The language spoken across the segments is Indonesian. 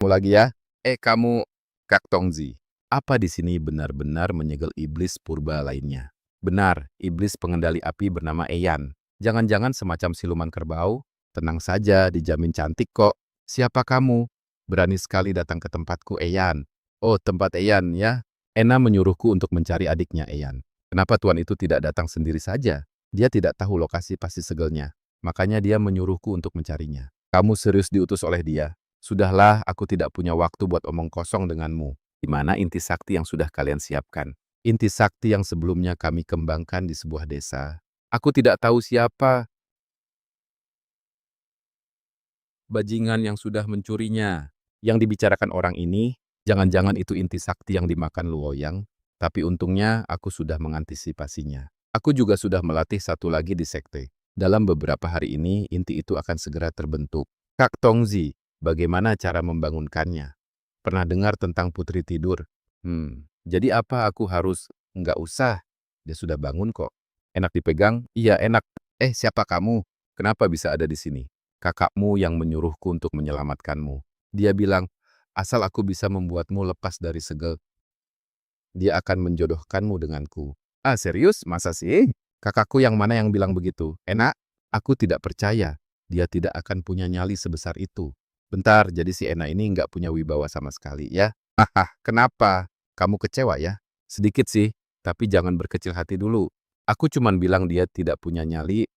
Mau lagi ya? Kamu, Kak Tongzi. Apa di sini benar-benar menyegel iblis purba lainnya? Benar, iblis pengendali api bernama Eyan. Jangan-jangan semacam siluman kerbau? Tenang saja, dijamin cantik kok. Siapa kamu? Berani sekali datang ke tempatku, Eyan. Oh, tempat Eyan ya? Ena menyuruhku untuk mencari adiknya, Eyan. Kenapa tuan itu tidak datang sendiri saja? Dia tidak tahu lokasi pasti segelnya. Makanya dia menyuruhku untuk mencarinya. Kamu serius diutus oleh dia? Sudahlah, aku tidak punya waktu buat omong kosong denganmu. Di mana inti sakti yang sudah kalian siapkan? Inti sakti yang sebelumnya kami kembangkan di sebuah desa. Aku tidak tahu siapa bajingan yang sudah mencurinya. Yang dibicarakan orang ini, jangan-jangan itu inti sakti yang dimakan Luoyang, tapi untungnya aku sudah mengantisipasinya. Aku juga sudah melatih satu lagi di sekte. Dalam beberapa hari ini, inti itu akan segera terbentuk. Kak Tongzi, bagaimana cara membangunkannya? Pernah dengar tentang putri tidur? Jadi apa aku harus? Nggak usah, dia sudah bangun kok. Enak dipegang? Iya, enak. Siapa kamu? Kenapa bisa ada di sini? Kakakmu yang menyuruhku untuk menyelamatkanmu. Dia bilang, asal aku bisa membuatmu lepas dari segel, dia akan menjodohkanmu denganku. Ah, serius? Masa sih? Kakakku yang mana yang bilang begitu? Enak? Aku tidak percaya. Dia tidak akan punya nyali sebesar itu. Bentar, jadi si Ena ini nggak punya wibawa sama sekali, ya? Haha, kenapa? Kamu kecewa ya? Sedikit sih, tapi jangan berkecil hati dulu. Aku cuman bilang dia tidak punya nyali,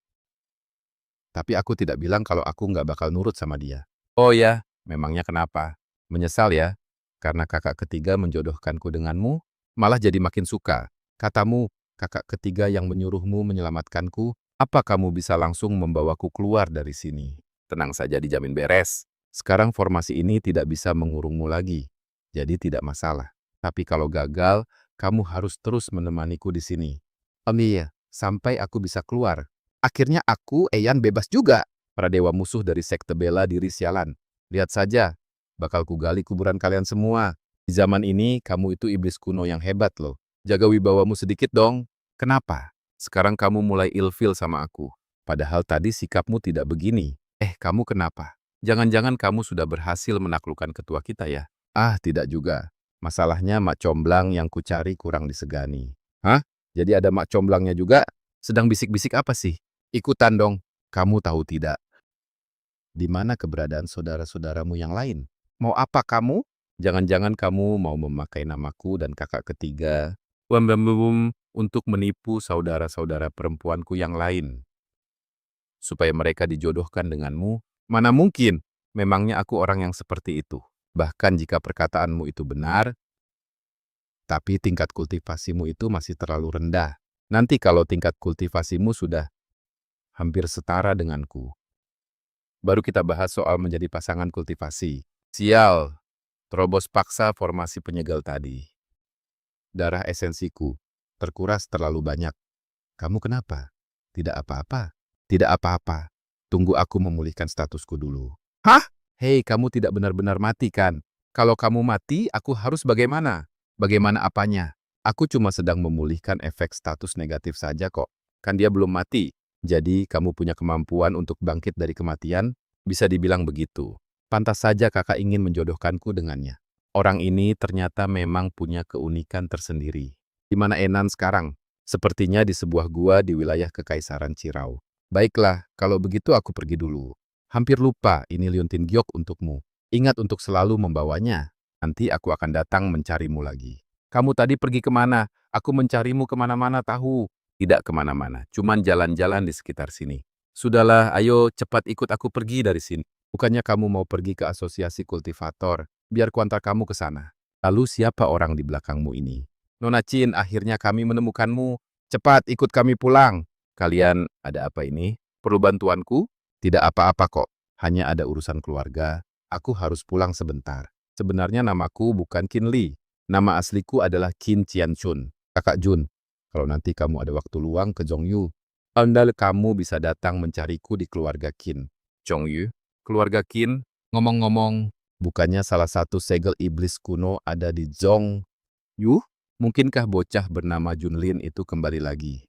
tapi aku tidak bilang kalau aku nggak bakal nurut sama dia. Oh ya, memangnya kenapa? Menyesal ya? Karena kakak ketiga menjodohkanku denganmu, malah jadi makin suka. Katamu, kakak ketiga yang menyuruhmu menyelamatkanku, apa kamu bisa langsung membawaku keluar dari sini? Tenang saja, dijamin beres. Sekarang formasi ini tidak bisa mengurungmu lagi, jadi tidak masalah. Tapi kalau gagal, kamu harus terus menemaniku di sini. Iya, sampai aku bisa keluar. Akhirnya aku, Eyan, bebas juga. Para dewa musuh dari sekte bela diri sialan. Lihat saja, bakal kugali kuburan kalian semua. Di zaman ini, kamu itu iblis kuno yang hebat loh. Jaga wibawamu sedikit dong. Kenapa? Sekarang kamu mulai ilfil sama aku. Padahal tadi sikapmu tidak begini. Kamu kenapa? Jangan-jangan kamu sudah berhasil menaklukkan ketua kita ya? Ah, tidak juga. Masalahnya mak comblang yang kucari kurang disegani. Hah? Jadi ada mak comblangnya juga? Sedang bisik-bisik apa sih? Ikutan dong. Kamu tahu tidak, di mana keberadaan saudara-saudaramu yang lain? Mau apa kamu? Jangan-jangan kamu mau memakai namaku dan kakak ketiga untuk menipu saudara-saudara perempuanku yang lain, supaya mereka dijodohkan denganmu? Mana mungkin? Memangnya aku orang yang seperti itu? Bahkan jika perkataanmu itu benar, tapi tingkat kultivasimu itu masih terlalu rendah. Nanti kalau tingkat kultivasimu sudah hampir setara denganku, baru kita bahas soal menjadi pasangan kultivasi. Sial, terobos paksa formasi penyegel tadi. Darah esensiku terkuras terlalu banyak. Kamu kenapa? Tidak apa-apa. Tidak apa-apa. Tunggu aku memulihkan statusku dulu. Hah? Hei, kamu tidak benar-benar mati kan? Kalau kamu mati, aku harus bagaimana? Bagaimana apanya? Aku cuma sedang memulihkan efek status negatif saja kok. Kan dia belum mati. Jadi, kamu punya kemampuan untuk bangkit dari kematian? Bisa dibilang begitu. Pantas saja kakak ingin menjodohkanku dengannya. Orang ini ternyata memang punya keunikan tersendiri. Di mana Enan sekarang? Sepertinya di sebuah gua di wilayah Kekaisaran Cirau. Baiklah, kalau begitu aku pergi dulu. Hampir lupa, ini liontin giok untukmu. Ingat untuk selalu membawanya. Nanti aku akan datang mencarimu lagi. Kamu tadi pergi kemana? Aku mencarimu kemana-mana tahu. Tidak kemana-mana, cuman jalan-jalan di sekitar sini. Sudahlah, ayo cepat ikut aku pergi dari sini. Bukannya kamu mau pergi ke asosiasi kultivator, biar kuantar kamu ke sana. Lalu siapa orang di belakangmu ini? Nona Chin, akhirnya kami menemukanmu. Cepat ikut kami pulang. Kalian ada apa ini? Perlu bantuanku? Tidak apa-apa kok. Hanya ada urusan keluarga. Aku harus pulang sebentar. Sebenarnya namaku bukan Qin Li. Nama asliku adalah Qin Qianchun. Kakak Jun. Kalau nanti kamu ada waktu luang ke Zhongyu, andal kamu bisa datang mencariku di keluarga Qin. Zhongyu? Keluarga Qin? Ngomong-ngomong, bukannya salah satu segel iblis kuno ada di Zhongyu? Mungkinkah bocah bernama Junlin itu kembali lagi?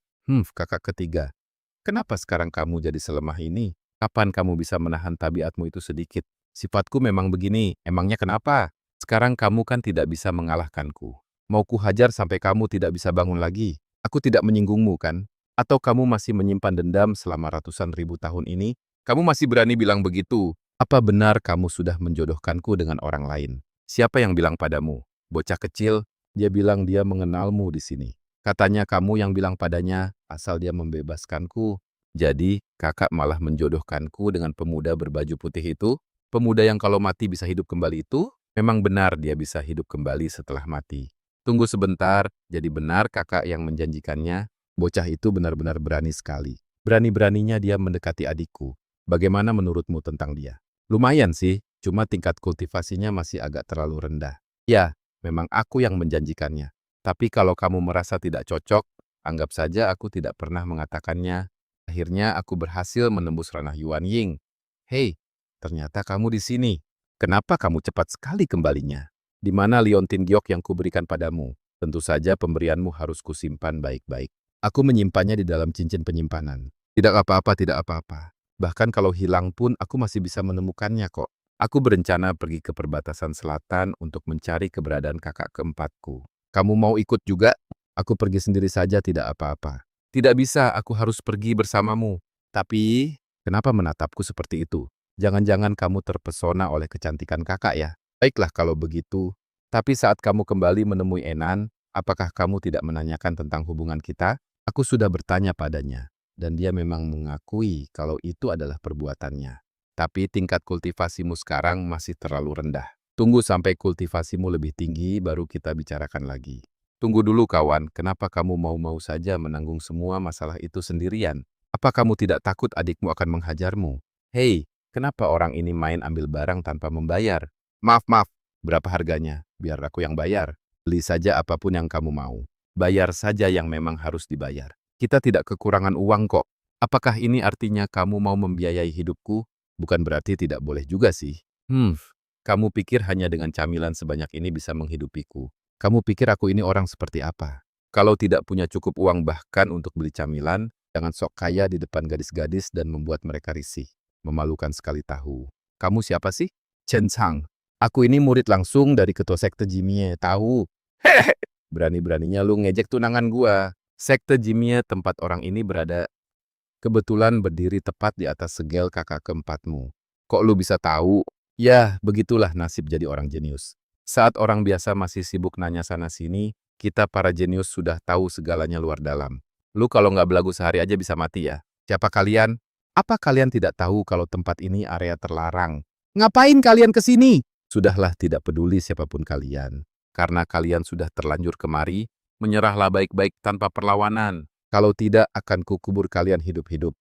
Kakak ketiga. Kenapa sekarang kamu jadi selemah ini? Kapan kamu bisa menahan tabiatmu itu sedikit? Sifatku memang begini, emangnya kenapa? Sekarang kamu kan tidak bisa mengalahkanku. Mau ku hajar sampai kamu tidak bisa bangun lagi? Aku tidak menyinggungmu kan? Atau kamu masih menyimpan dendam selama ratusan ribu tahun ini? Kamu masih berani bilang begitu? Apa benar kamu sudah menjodohkanku dengan orang lain? Siapa yang bilang padamu? Bocah kecil, dia bilang dia mengenalmu di sini. Katanya kamu yang bilang padanya, asal dia membebaskanku. Jadi, kakak malah menjodohkanku dengan pemuda berbaju putih itu? Pemuda yang kalau mati bisa hidup kembali itu? Memang benar dia bisa hidup kembali setelah mati. Tunggu sebentar, jadi benar kakak yang menjanjikannya? Bocah itu benar-benar berani sekali. Berani-beraninya dia mendekati adikku. Bagaimana menurutmu tentang dia? Lumayan sih, cuma tingkat kultivasinya masih agak terlalu rendah. Ya, memang aku yang menjanjikannya. Tapi kalau kamu merasa tidak cocok, anggap saja aku tidak pernah mengatakannya. Akhirnya aku berhasil menembus ranah Yuan Ying. Hei, ternyata kamu di sini. Kenapa kamu cepat sekali kembalinya? Di mana liontin giok yang kuberikan padamu? Tentu saja pemberianmu harus kusimpan baik-baik. Aku menyimpannya di dalam cincin penyimpanan. Tidak apa-apa, tidak apa-apa. Bahkan kalau hilang pun aku masih bisa menemukannya kok. Aku berencana pergi ke perbatasan selatan untuk mencari keberadaan kakak keempatku. Kamu mau ikut juga? Aku pergi sendiri saja tidak apa-apa. Tidak bisa, aku harus pergi bersamamu. Tapi, kenapa menatapku seperti itu? Jangan-jangan kamu terpesona oleh kecantikan kakak ya? Baiklah kalau begitu. Tapi saat kamu kembali menemui Enan, apakah kamu tidak menanyakan tentang hubungan kita? Aku sudah bertanya padanya, dan dia memang mengakui kalau itu adalah perbuatannya. Tapi tingkat kultivasimu sekarang masih terlalu rendah. Tunggu sampai kultivasimu lebih tinggi, baru kita bicarakan lagi. Tunggu dulu kawan, kenapa kamu mau-mau saja menanggung semua masalah itu sendirian? Apa kamu tidak takut adikmu akan menghajarmu? Hei, kenapa orang ini main ambil barang tanpa membayar? Maaf, maaf. Berapa harganya? Biar aku yang bayar. Beli saja apapun yang kamu mau. Bayar saja yang memang harus dibayar. Kita tidak kekurangan uang kok. Apakah ini artinya kamu mau membiayai hidupku? Bukan berarti tidak boleh juga sih. Kamu pikir hanya dengan camilan sebanyak ini bisa menghidupiku? Kamu pikir aku ini orang seperti apa? Kalau tidak punya cukup uang bahkan untuk beli camilan, jangan sok kaya di depan gadis-gadis dan membuat mereka risih. Memalukan sekali tahu. Kamu siapa sih? Chen Chang. Aku ini murid langsung dari ketua sekte Jimie, tahu? Hehehe. Berani-beraninya lu ngejek tunangan gua. Sekte Jimie tempat orang ini berada kebetulan berdiri tepat di atas segel kakak keempatmu. Kok lu bisa tahu? Ya, begitulah nasib jadi orang jenius. Saat orang biasa masih sibuk nanya sana-sini, kita para jenius sudah tahu segalanya luar dalam. Lu kalau nggak belagu sehari aja bisa mati ya. Siapa kalian? Apa kalian tidak tahu kalau tempat ini area terlarang? Ngapain kalian ke sini? Sudahlah tidak peduli siapapun kalian. Karena kalian sudah terlanjur kemari, menyerahlah baik-baik tanpa perlawanan. Kalau tidak, akan kukubur kalian hidup-hidup.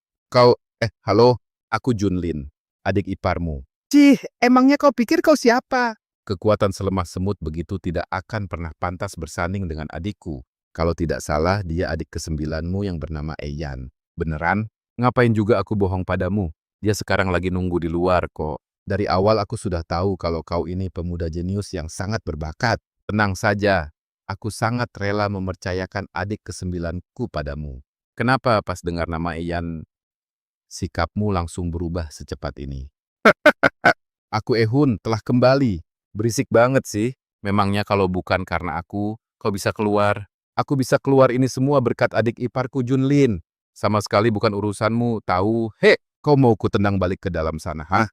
Halo, aku Junlin, adik iparmu. Cih, emangnya kau pikir kau siapa? Kekuatan selemah semut begitu tidak akan pernah pantas bersanding dengan adikku. Kalau tidak salah, dia adik kesembilanmu yang bernama Eyan. Beneran? Ngapain juga aku bohong padamu? Dia sekarang lagi nunggu di luar kok. Dari awal aku sudah tahu kalau kau ini pemuda jenius yang sangat berbakat. Tenang saja, aku sangat rela mempercayakan adik kesembilanku padamu. Kenapa pas dengar nama Eyan, sikapmu langsung berubah secepat ini? Aku Ehun telah kembali. Berisik banget sih. Memangnya kalau bukan karena aku, kau bisa keluar. Aku bisa keluar ini semua berkat adik iparku Junlin. Sama sekali bukan urusanmu, tahu? Kau mau ku tendang balik ke dalam sana, hah?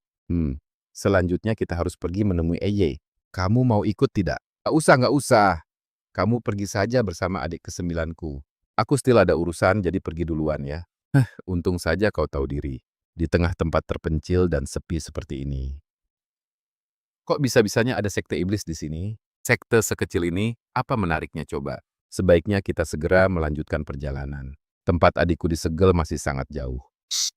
Selanjutnya kita harus pergi menemui Eye. Kamu mau ikut tidak? Nggak usah. Kamu pergi saja bersama adik kesembilanku. Aku still ada urusan, jadi pergi duluan ya. Untung saja kau tahu diri. Di tengah tempat terpencil dan sepi seperti ini. Kok bisa-bisanya ada sekte iblis di sini? Sekte sekecil ini, apa menariknya coba? Sebaiknya kita segera melanjutkan perjalanan. Tempat adikku disegel masih sangat jauh. Shh,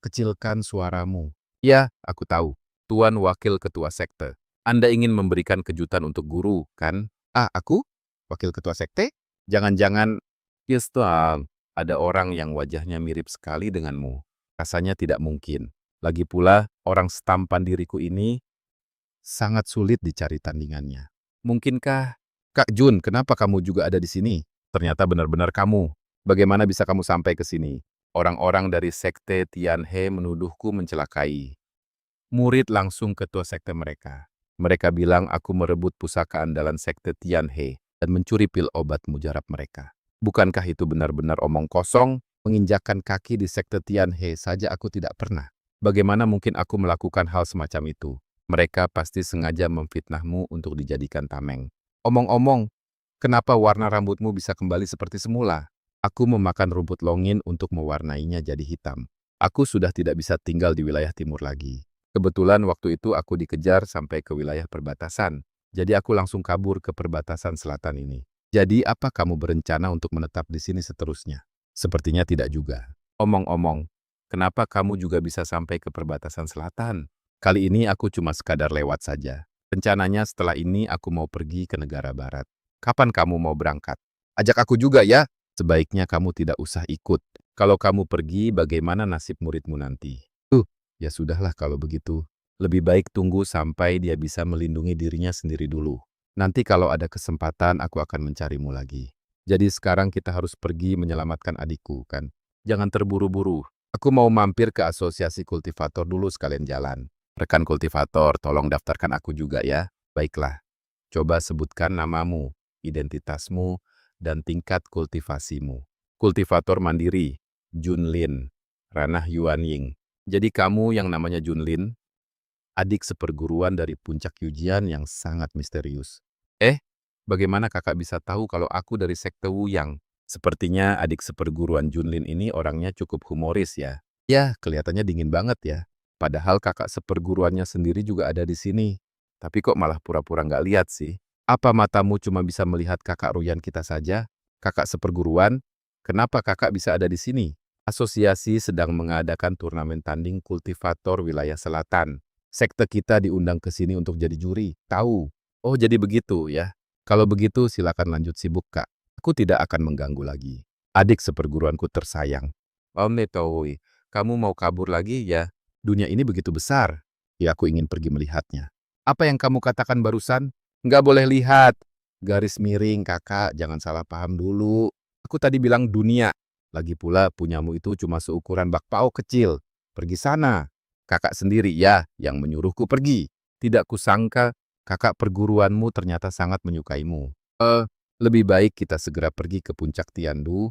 kecilkan suaramu. Ya, aku tahu. Tuan Wakil Ketua Sekte. Anda ingin memberikan kejutan untuk guru, kan? Aku? Wakil Ketua Sekte? Jangan-jangan, yes Tuan, ada orang yang wajahnya mirip sekali denganmu. Rasanya tidak mungkin. Lagi pula, orang setampan diriku ini sangat sulit dicari tandingannya. Mungkinkah, Kak Jun, kenapa kamu juga ada di sini? Ternyata benar-benar kamu. Bagaimana bisa kamu sampai ke sini? Orang-orang dari Sekte Tianhe menuduhku mencelakai. Murid langsung ketua sekte mereka. Mereka bilang aku merebut pusaka andalan sekte Tianhe dan mencuri pil obat mujarab mereka. Bukankah itu benar-benar omong kosong? Menginjakkan kaki di sekte Tianhe saja aku tidak pernah. Bagaimana mungkin aku melakukan hal semacam itu? Mereka pasti sengaja memfitnahmu untuk dijadikan tameng. Omong-omong, kenapa warna rambutmu bisa kembali seperti semula? Aku memakan rumput longin untuk mewarnainya jadi hitam. Aku sudah tidak bisa tinggal di wilayah timur lagi. Kebetulan waktu itu aku dikejar sampai ke wilayah perbatasan. Jadi aku langsung kabur ke perbatasan selatan ini. Jadi apa kamu berencana untuk menetap di sini seterusnya? Sepertinya tidak juga. Omong-omong, kenapa kamu juga bisa sampai ke perbatasan selatan? Kali ini aku cuma sekadar lewat saja. Rencananya setelah ini aku mau pergi ke negara barat. Kapan kamu mau berangkat? Ajak aku juga ya. Sebaiknya kamu tidak usah ikut. Kalau kamu pergi, bagaimana nasib muridmu nanti? Ya sudahlah kalau begitu. Lebih baik tunggu sampai dia bisa melindungi dirinya sendiri dulu. Nanti kalau ada kesempatan, aku akan mencarimu lagi. Jadi sekarang kita harus pergi menyelamatkan adikku, kan? Jangan terburu-buru. Aku mau mampir ke asosiasi kultivator dulu sekalian jalan. Rekan kultivator, tolong daftarkan aku juga ya. Baiklah. Coba sebutkan namamu, identitasmu, dan tingkat kultivasimu. Kultivator mandiri, Junlin, Ranah Yuanying. Jadi kamu yang namanya Junlin, adik seperguruan dari puncak Yujian yang sangat misterius. Bagaimana kakak bisa tahu kalau aku dari sekte Wuyang? Sepertinya adik seperguruan Junlin ini orangnya cukup humoris ya. Ya, kelihatannya dingin banget ya. Padahal kakak seperguruannya sendiri juga ada di sini. Tapi kok malah pura-pura nggak lihat sih? Apa matamu cuma bisa melihat kakak Ruyan kita saja? Kakak seperguruan, kenapa kakak bisa ada di sini? Asosiasi sedang mengadakan turnamen tanding kultivator wilayah selatan. Sekte kita diundang ke sini untuk jadi juri. Tahu? Oh, jadi begitu ya. Kalau begitu silakan lanjut sibuk, Kak. Aku tidak akan mengganggu lagi. Adik seperguruanku tersayang. Om Netowi, kamu mau kabur lagi ya? Dunia ini begitu besar. Ya, aku ingin pergi melihatnya. Apa yang kamu katakan barusan? Nggak boleh lihat. Garis miring, kakak. Jangan salah paham dulu. Aku tadi bilang dunia. Lagi pula punyamu itu cuma seukuran bakpao kecil. Pergi sana. Kakak sendiri ya yang menyuruhku pergi. Tidak kusangka kakak perguruanmu ternyata sangat menyukaimu. Lebih baik kita segera pergi ke puncak Tiandu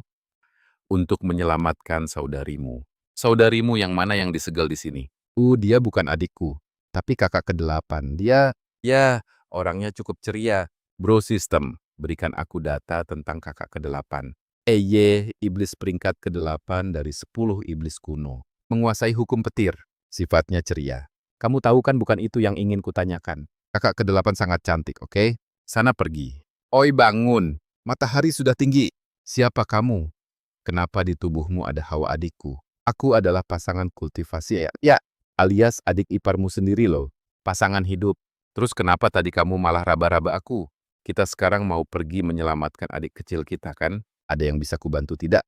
untuk menyelamatkan saudarimu. Saudarimu yang mana yang disegel di sini? Dia bukan adikku, tapi kakak ke-8. Ya, orangnya cukup ceria. Bro System, berikan aku data tentang kakak ke-8. Iblis peringkat ke-8 dari 10 iblis kuno. Menguasai hukum petir, sifatnya ceria. Kamu tahu kan bukan itu yang ingin kutanyakan. Kakak ke-8 sangat cantik, oke? Sana pergi. Oi bangun, matahari sudah tinggi. Siapa kamu? Kenapa di tubuhmu ada hawa adikku? Aku adalah pasangan kultivasi ya, alias adik iparmu sendiri loh. Pasangan hidup. Terus kenapa tadi kamu malah raba-raba aku? Kita sekarang mau pergi menyelamatkan adik kecil kita kan? Ada yang bisa kubantu tidak?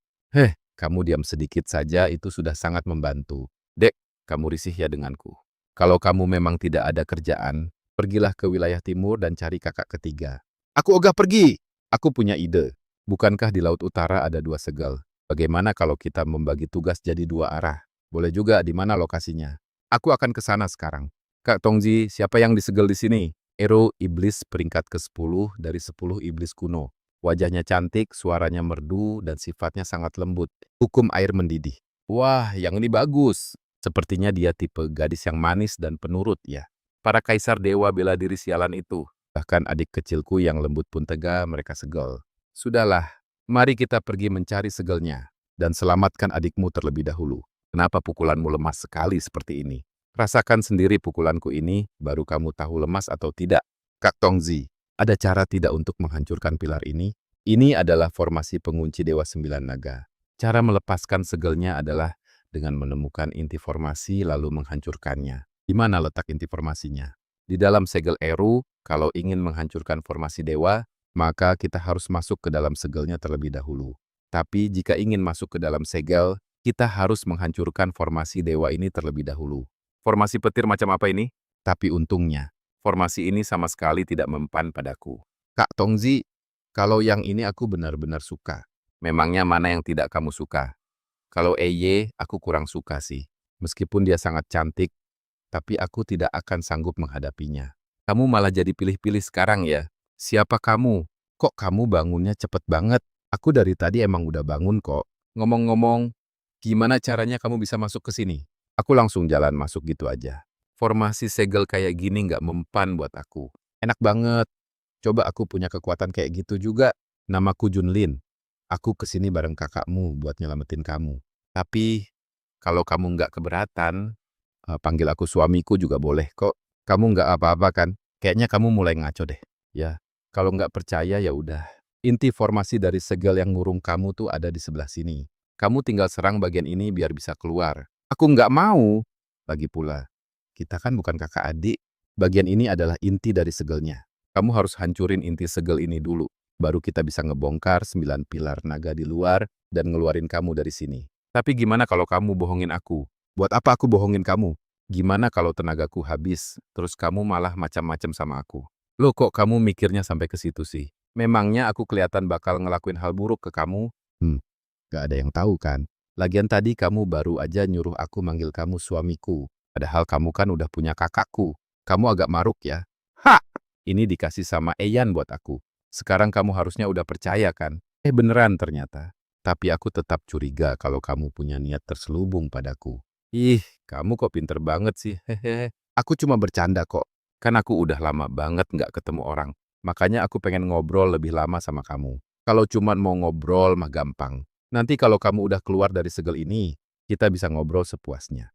Kamu diam sedikit saja itu sudah sangat membantu. Dek, kamu risih ya denganku. Kalau kamu memang tidak ada kerjaan, pergilah ke wilayah timur dan cari kakak ketiga. Aku ogah pergi. Aku punya ide. Bukankah di Laut Utara ada 2 segel? Bagaimana kalau kita membagi tugas jadi 2 arah? Boleh juga di mana lokasinya? Aku akan ke sana sekarang. Kak Tongji, siapa yang disegel di sini? Ero, iblis peringkat ke-10 dari 10 iblis kuno. Wajahnya cantik, suaranya merdu, dan sifatnya sangat lembut. Hukum air mendidih. Wah, yang ini bagus. Sepertinya dia tipe gadis yang manis dan penurut ya. Para kaisar dewa bela diri sialan itu. Bahkan adik kecilku yang lembut pun tega mereka segel. Sudahlah, mari kita pergi mencari segelnya. Dan selamatkan adikmu terlebih dahulu. Kenapa pukulanmu lemas sekali seperti ini? Rasakan sendiri pukulanku ini, baru kamu tahu lemas atau tidak. Kak Tongzi, ada cara tidak untuk menghancurkan pilar ini? Ini adalah formasi pengunci Dewa 9 Naga. Cara melepaskan segelnya adalah dengan menemukan inti formasi lalu menghancurkannya. Di mana letak inti formasinya? Di dalam segel Eru, kalau ingin menghancurkan formasi dewa, maka kita harus masuk ke dalam segelnya terlebih dahulu. Tapi jika ingin masuk ke dalam segel, kita harus menghancurkan formasi dewa ini terlebih dahulu. Formasi petir macam apa ini? Tapi untungnya, formasi ini sama sekali tidak mempan padaku. Kak Tongzi, kalau yang ini aku benar-benar suka. Memangnya mana yang tidak kamu suka? Kalau aku kurang suka sih. Meskipun dia sangat cantik, tapi aku tidak akan sanggup menghadapinya. Kamu malah jadi pilih-pilih sekarang ya? Siapa kamu? Kok kamu bangunnya cepet banget? Aku dari tadi emang udah bangun kok. Ngomong-ngomong, gimana caranya kamu bisa masuk ke sini? Aku langsung jalan masuk gitu aja. Formasi segel kayak gini nggak mempan buat aku. Enak banget. Coba aku punya kekuatan kayak gitu juga. Namaku Junlin. Aku kesini bareng kakakmu buat nyelamatin kamu. Tapi, kalau kamu nggak keberatan, panggil aku suamiku juga boleh kok. Kamu nggak apa-apa kan? Kayaknya kamu mulai ngaco deh. Ya, kalau nggak percaya ya udah. Inti formasi dari segel yang ngurung kamu tuh ada di sebelah sini. Kamu tinggal serang bagian ini biar bisa keluar. Aku nggak mau. Lagi pula, kita kan bukan kakak adik. Bagian ini adalah inti dari segelnya. Kamu harus hancurin inti segel ini dulu. Baru kita bisa ngebongkar 9 pilar naga di luar dan ngeluarin kamu dari sini. Tapi gimana kalau kamu bohongin aku? Buat apa aku bohongin kamu? Gimana kalau tenagaku habis, terus kamu malah macam-macam sama aku? Loh kok kamu mikirnya sampai ke situ sih? Memangnya aku kelihatan bakal ngelakuin hal buruk ke kamu? Gak ada yang tahu kan? Lagian tadi kamu baru aja nyuruh aku manggil kamu suamiku. Padahal kamu kan udah punya kakakku. Kamu agak maruk ya? Ha! Ini dikasih sama Eyan buat aku. Sekarang kamu harusnya udah percaya kan? Beneran ternyata. Tapi aku tetap curiga kalau kamu punya niat terselubung padaku. Ih, kamu kok pinter banget sih. Hehehe. Aku cuma bercanda kok. Kan aku udah lama banget nggak ketemu orang. Makanya aku pengen ngobrol lebih lama sama kamu. Kalau cuma mau ngobrol mah gampang. Nanti kalau kamu udah keluar dari segel ini, kita bisa ngobrol sepuasnya.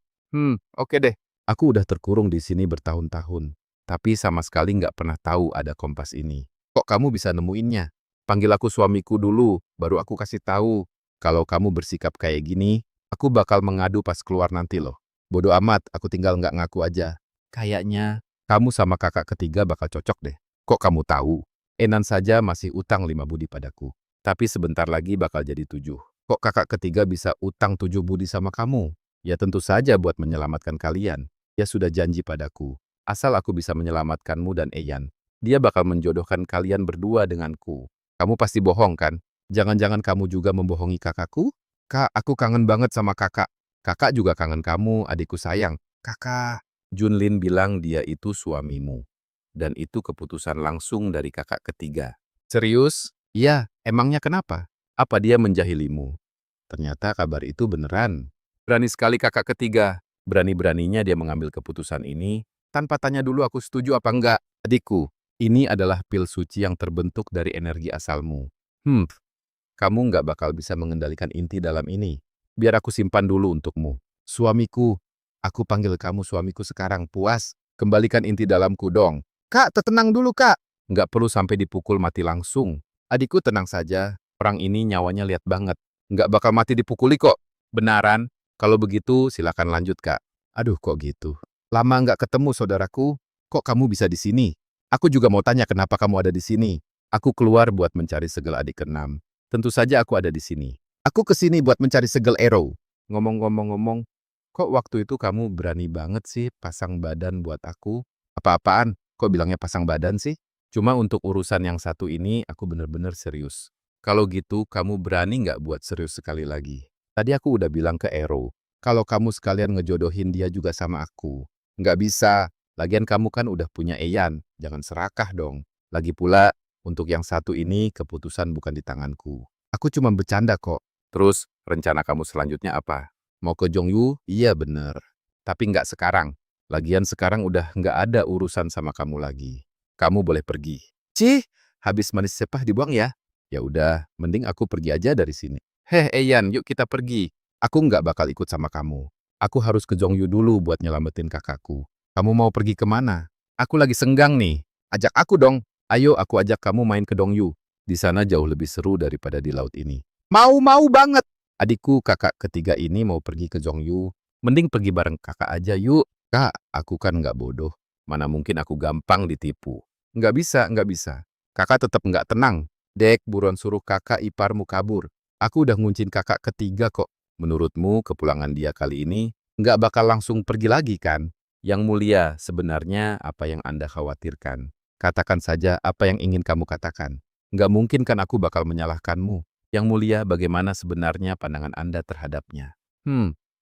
Oke deh. Aku udah terkurung di sini bertahun-tahun. Tapi sama sekali nggak pernah tahu ada kompas ini. Kok kamu bisa nemuinnya? Panggil aku suamiku dulu, baru aku kasih tahu. Kalau kamu bersikap kayak gini, aku bakal mengadu pas keluar nanti loh. Bodoh amat, aku tinggal nggak ngaku aja. Kayaknya kamu sama kakak ketiga bakal cocok deh. Kok kamu tahu? Enan saja masih utang 5 budi padaku. Tapi sebentar lagi bakal jadi 7. Kok kakak ketiga bisa utang 7 budi sama kamu? Ya tentu saja buat menyelamatkan kalian. Dia sudah janji padaku. Asal aku bisa menyelamatkanmu dan Eyan, dia bakal menjodohkan kalian berdua denganku. Kamu pasti bohong kan? Jangan-jangan kamu juga membohongi kakakku? Kak, aku kangen banget sama kakak. Kakak juga kangen kamu, adikku sayang. Kakak. Junlin bilang dia itu suamimu. Dan itu keputusan langsung dari kakak ketiga. Serius? Iya, emangnya kenapa? Apa dia menjahilimu? Ternyata kabar itu beneran. Berani sekali kakak ketiga. Berani-beraninya dia mengambil keputusan ini tanpa tanya dulu aku setuju apa enggak. Adikku, ini adalah pil suci yang terbentuk dari energi asalmu. Kamu nggak bakal bisa mengendalikan inti dalam ini. Biar aku simpan dulu untukmu. Suamiku, aku panggil kamu suamiku sekarang. Puas? Kembalikan inti dalamku dong. Kak, tenang dulu kak. Nggak perlu sampai dipukul mati langsung. Adikku tenang saja. Orang ini nyawanya liat banget. Nggak bakal mati dipukuli kok. Benaran? Kalau begitu silakan lanjut kak. Aduh kok gitu. Lama nggak ketemu saudaraku. Kok kamu bisa di sini? Aku juga mau tanya kenapa kamu ada di sini. Aku keluar buat mencari segel adik keenam. Tentu saja aku ada di sini. Aku ke sini buat mencari segel arrow. Ngomong-ngomong, kok waktu itu kamu berani banget sih pasang badan buat aku? Apa-apaan? Kok bilangnya pasang badan sih? Cuma untuk urusan yang satu ini aku bener-bener serius. Kalau gitu kamu berani nggak buat serius sekali lagi? Tadi aku udah bilang ke Arrow, kalau kamu sekalian ngejodohin dia juga sama aku. Nggak bisa. Lagian kamu kan udah punya Eyan, jangan serakah dong. Lagi pula, untuk yang satu ini, keputusan bukan di tanganku. Aku cuma bercanda kok. Terus, rencana kamu selanjutnya apa? Mau ke Jongyu? Iya bener. Tapi nggak sekarang. Lagian sekarang udah nggak ada urusan sama kamu lagi. Kamu boleh pergi. Cih, habis manis sepah dibuang ya? Ya udah, mending aku pergi aja dari sini. Heh, Eyan, yuk kita pergi. Aku nggak bakal ikut sama kamu. Aku harus ke Jongyu dulu buat nyelamatin kakakku. Kamu mau pergi kemana? Aku lagi senggang nih. Ajak aku dong. Ayo aku ajak kamu main ke Dongyu. Di sana jauh lebih seru daripada di laut ini. Mau banget. Adikku kakak ketiga ini mau pergi ke Jongyu. Mending pergi bareng kakak aja yuk. Kak, aku kan nggak bodoh. Mana mungkin aku gampang ditipu. Nggak bisa. Kakak tetap nggak tenang. Dek, buruan suruh kakak iparmu kabur. Aku udah nguncin kakak ketiga kok. Menurutmu kepulangan dia kali ini nggak bakal langsung pergi lagi kan? Yang mulia, sebenarnya apa yang Anda khawatirkan? Katakan saja apa yang ingin kamu katakan. Nggak mungkin kan aku bakal menyalahkanmu. Yang mulia, bagaimana sebenarnya pandangan Anda terhadapnya?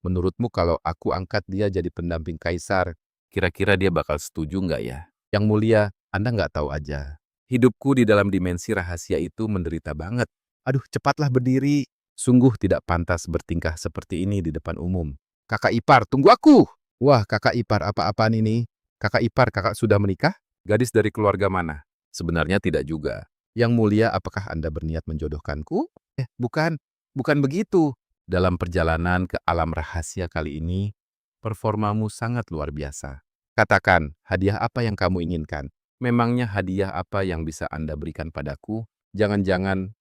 Menurutmu kalau aku angkat dia jadi pendamping kaisar, Kira-kira dia bakal setuju nggak ya? Yang mulia, Anda nggak tahu aja. Hidupku di dalam dimensi rahasia itu menderita banget. Aduh, cepatlah berdiri. Sungguh tidak pantas bertingkah seperti ini di depan umum. Kakak ipar, tunggu aku! Wah, kakak ipar apa-apaan ini? Kakak ipar, kakak sudah menikah? Gadis dari keluarga mana? Sebenarnya tidak juga. Yang mulia, apakah Anda berniat menjodohkanku? Bukan. Bukan begitu. Dalam perjalanan ke alam rahasia kali ini, performamu sangat luar biasa. Katakan, hadiah apa yang kamu inginkan? Memangnya hadiah apa yang bisa Anda berikan padaku? Jangan-jangan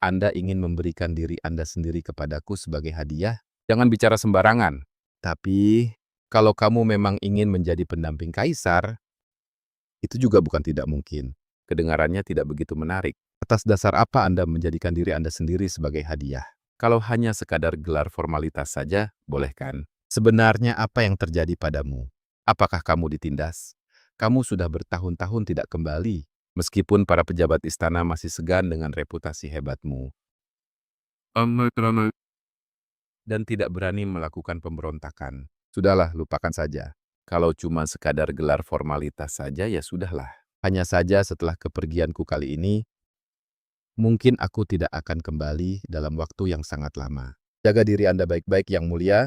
Anda ingin memberikan diri Anda sendiri kepadaku sebagai hadiah? Jangan bicara sembarangan. Tapi, kalau kamu memang ingin menjadi pendamping kaisar, itu juga bukan tidak mungkin. Kedengarannya tidak begitu menarik. Atas dasar apa Anda menjadikan diri Anda sendiri sebagai hadiah? Kalau hanya sekadar gelar formalitas saja, boleh kan? Sebenarnya apa yang terjadi padamu? Apakah kamu ditindas? Kamu sudah bertahun-tahun tidak kembali, meskipun para pejabat istana masih segan dengan reputasi hebatmu dan tidak berani melakukan pemberontakan. Sudahlah, lupakan saja. Kalau cuma sekadar gelar formalitas saja, ya sudahlah. Hanya saja setelah kepergianku kali ini, mungkin aku tidak akan kembali dalam waktu yang sangat lama. Jaga diri Anda baik-baik, Yang Mulia.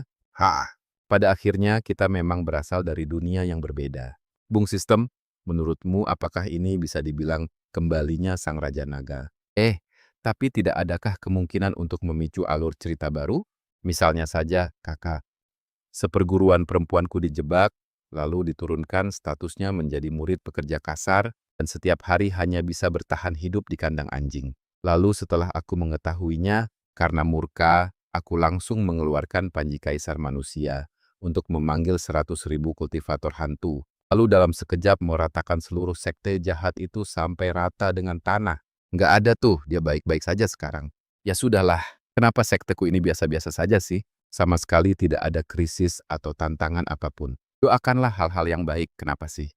Pada akhirnya kita memang berasal dari dunia yang berbeda. Bung Sistem, menurutmu apakah ini bisa dibilang kembalinya Sang Raja Naga? Tapi tidak adakah kemungkinan untuk memicu alur cerita baru? Misalnya saja, kakak, seperguruan perempuanku dijebak, lalu diturunkan statusnya menjadi murid pekerja kasar, dan setiap hari hanya bisa bertahan hidup di kandang anjing. Lalu setelah aku mengetahuinya, karena murka, aku langsung mengeluarkan panji kaisar manusia untuk memanggil 100.000 kultivator hantu. Lalu dalam sekejap meratakan seluruh sekte jahat itu sampai rata dengan tanah. Nggak ada tuh, dia baik-baik saja sekarang. Ya sudahlah, kenapa sekteku ini biasa-biasa saja sih? Sama sekali tidak ada krisis atau tantangan apapun. Doakanlah hal-hal yang baik, kenapa sih?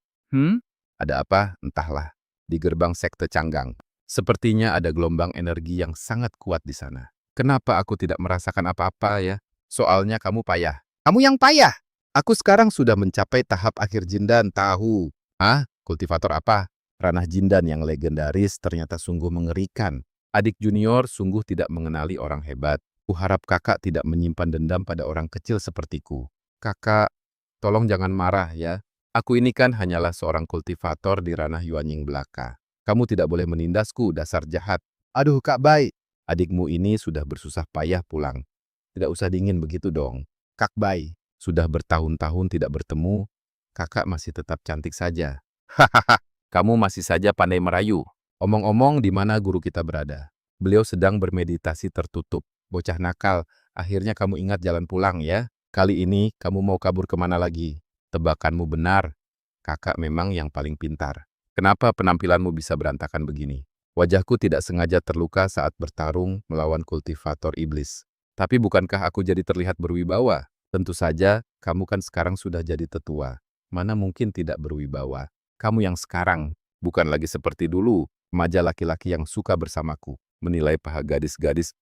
Ada apa? Entahlah. Di gerbang sekte Canggang. Sepertinya ada gelombang energi yang sangat kuat di sana. Kenapa aku tidak merasakan apa-apa ya? Soalnya kamu payah. Kamu yang payah! Aku sekarang sudah mencapai tahap akhir Jindan, tahu. Kultivator apa? Ranah Jindan yang legendaris ternyata sungguh mengerikan. Adik junior sungguh tidak mengenali orang hebat. Kuharap kakak tidak menyimpan dendam pada orang kecil sepertiku. Kakak, tolong jangan marah ya. Aku ini kan hanyalah seorang kultivator di ranah Yuanying belaka. Kamu tidak boleh menindasku, dasar jahat. Aduh, Kak Bai. Adikmu ini sudah bersusah payah pulang. Tidak usah dingin begitu dong. Kak Bai, sudah bertahun-tahun tidak bertemu, kakak masih tetap cantik saja. Hahaha, kamu masih saja pandai merayu. Omong-omong, di mana guru kita berada? Beliau sedang bermeditasi tertutup. Bocah nakal, akhirnya kamu ingat jalan pulang ya. Kali ini kamu mau kabur kemana lagi? Tebakanmu benar. Kakak memang yang paling pintar. Kenapa penampilanmu bisa berantakan begini? Wajahku tidak sengaja terluka saat bertarung melawan kultivator iblis. Tapi bukankah aku jadi terlihat berwibawa? Tentu saja, kamu kan sekarang sudah jadi tetua. Mana mungkin tidak berwibawa? Kamu yang sekarang, bukan lagi seperti dulu, remaja laki-laki yang suka bersamaku, menilai paha gadis-gadis.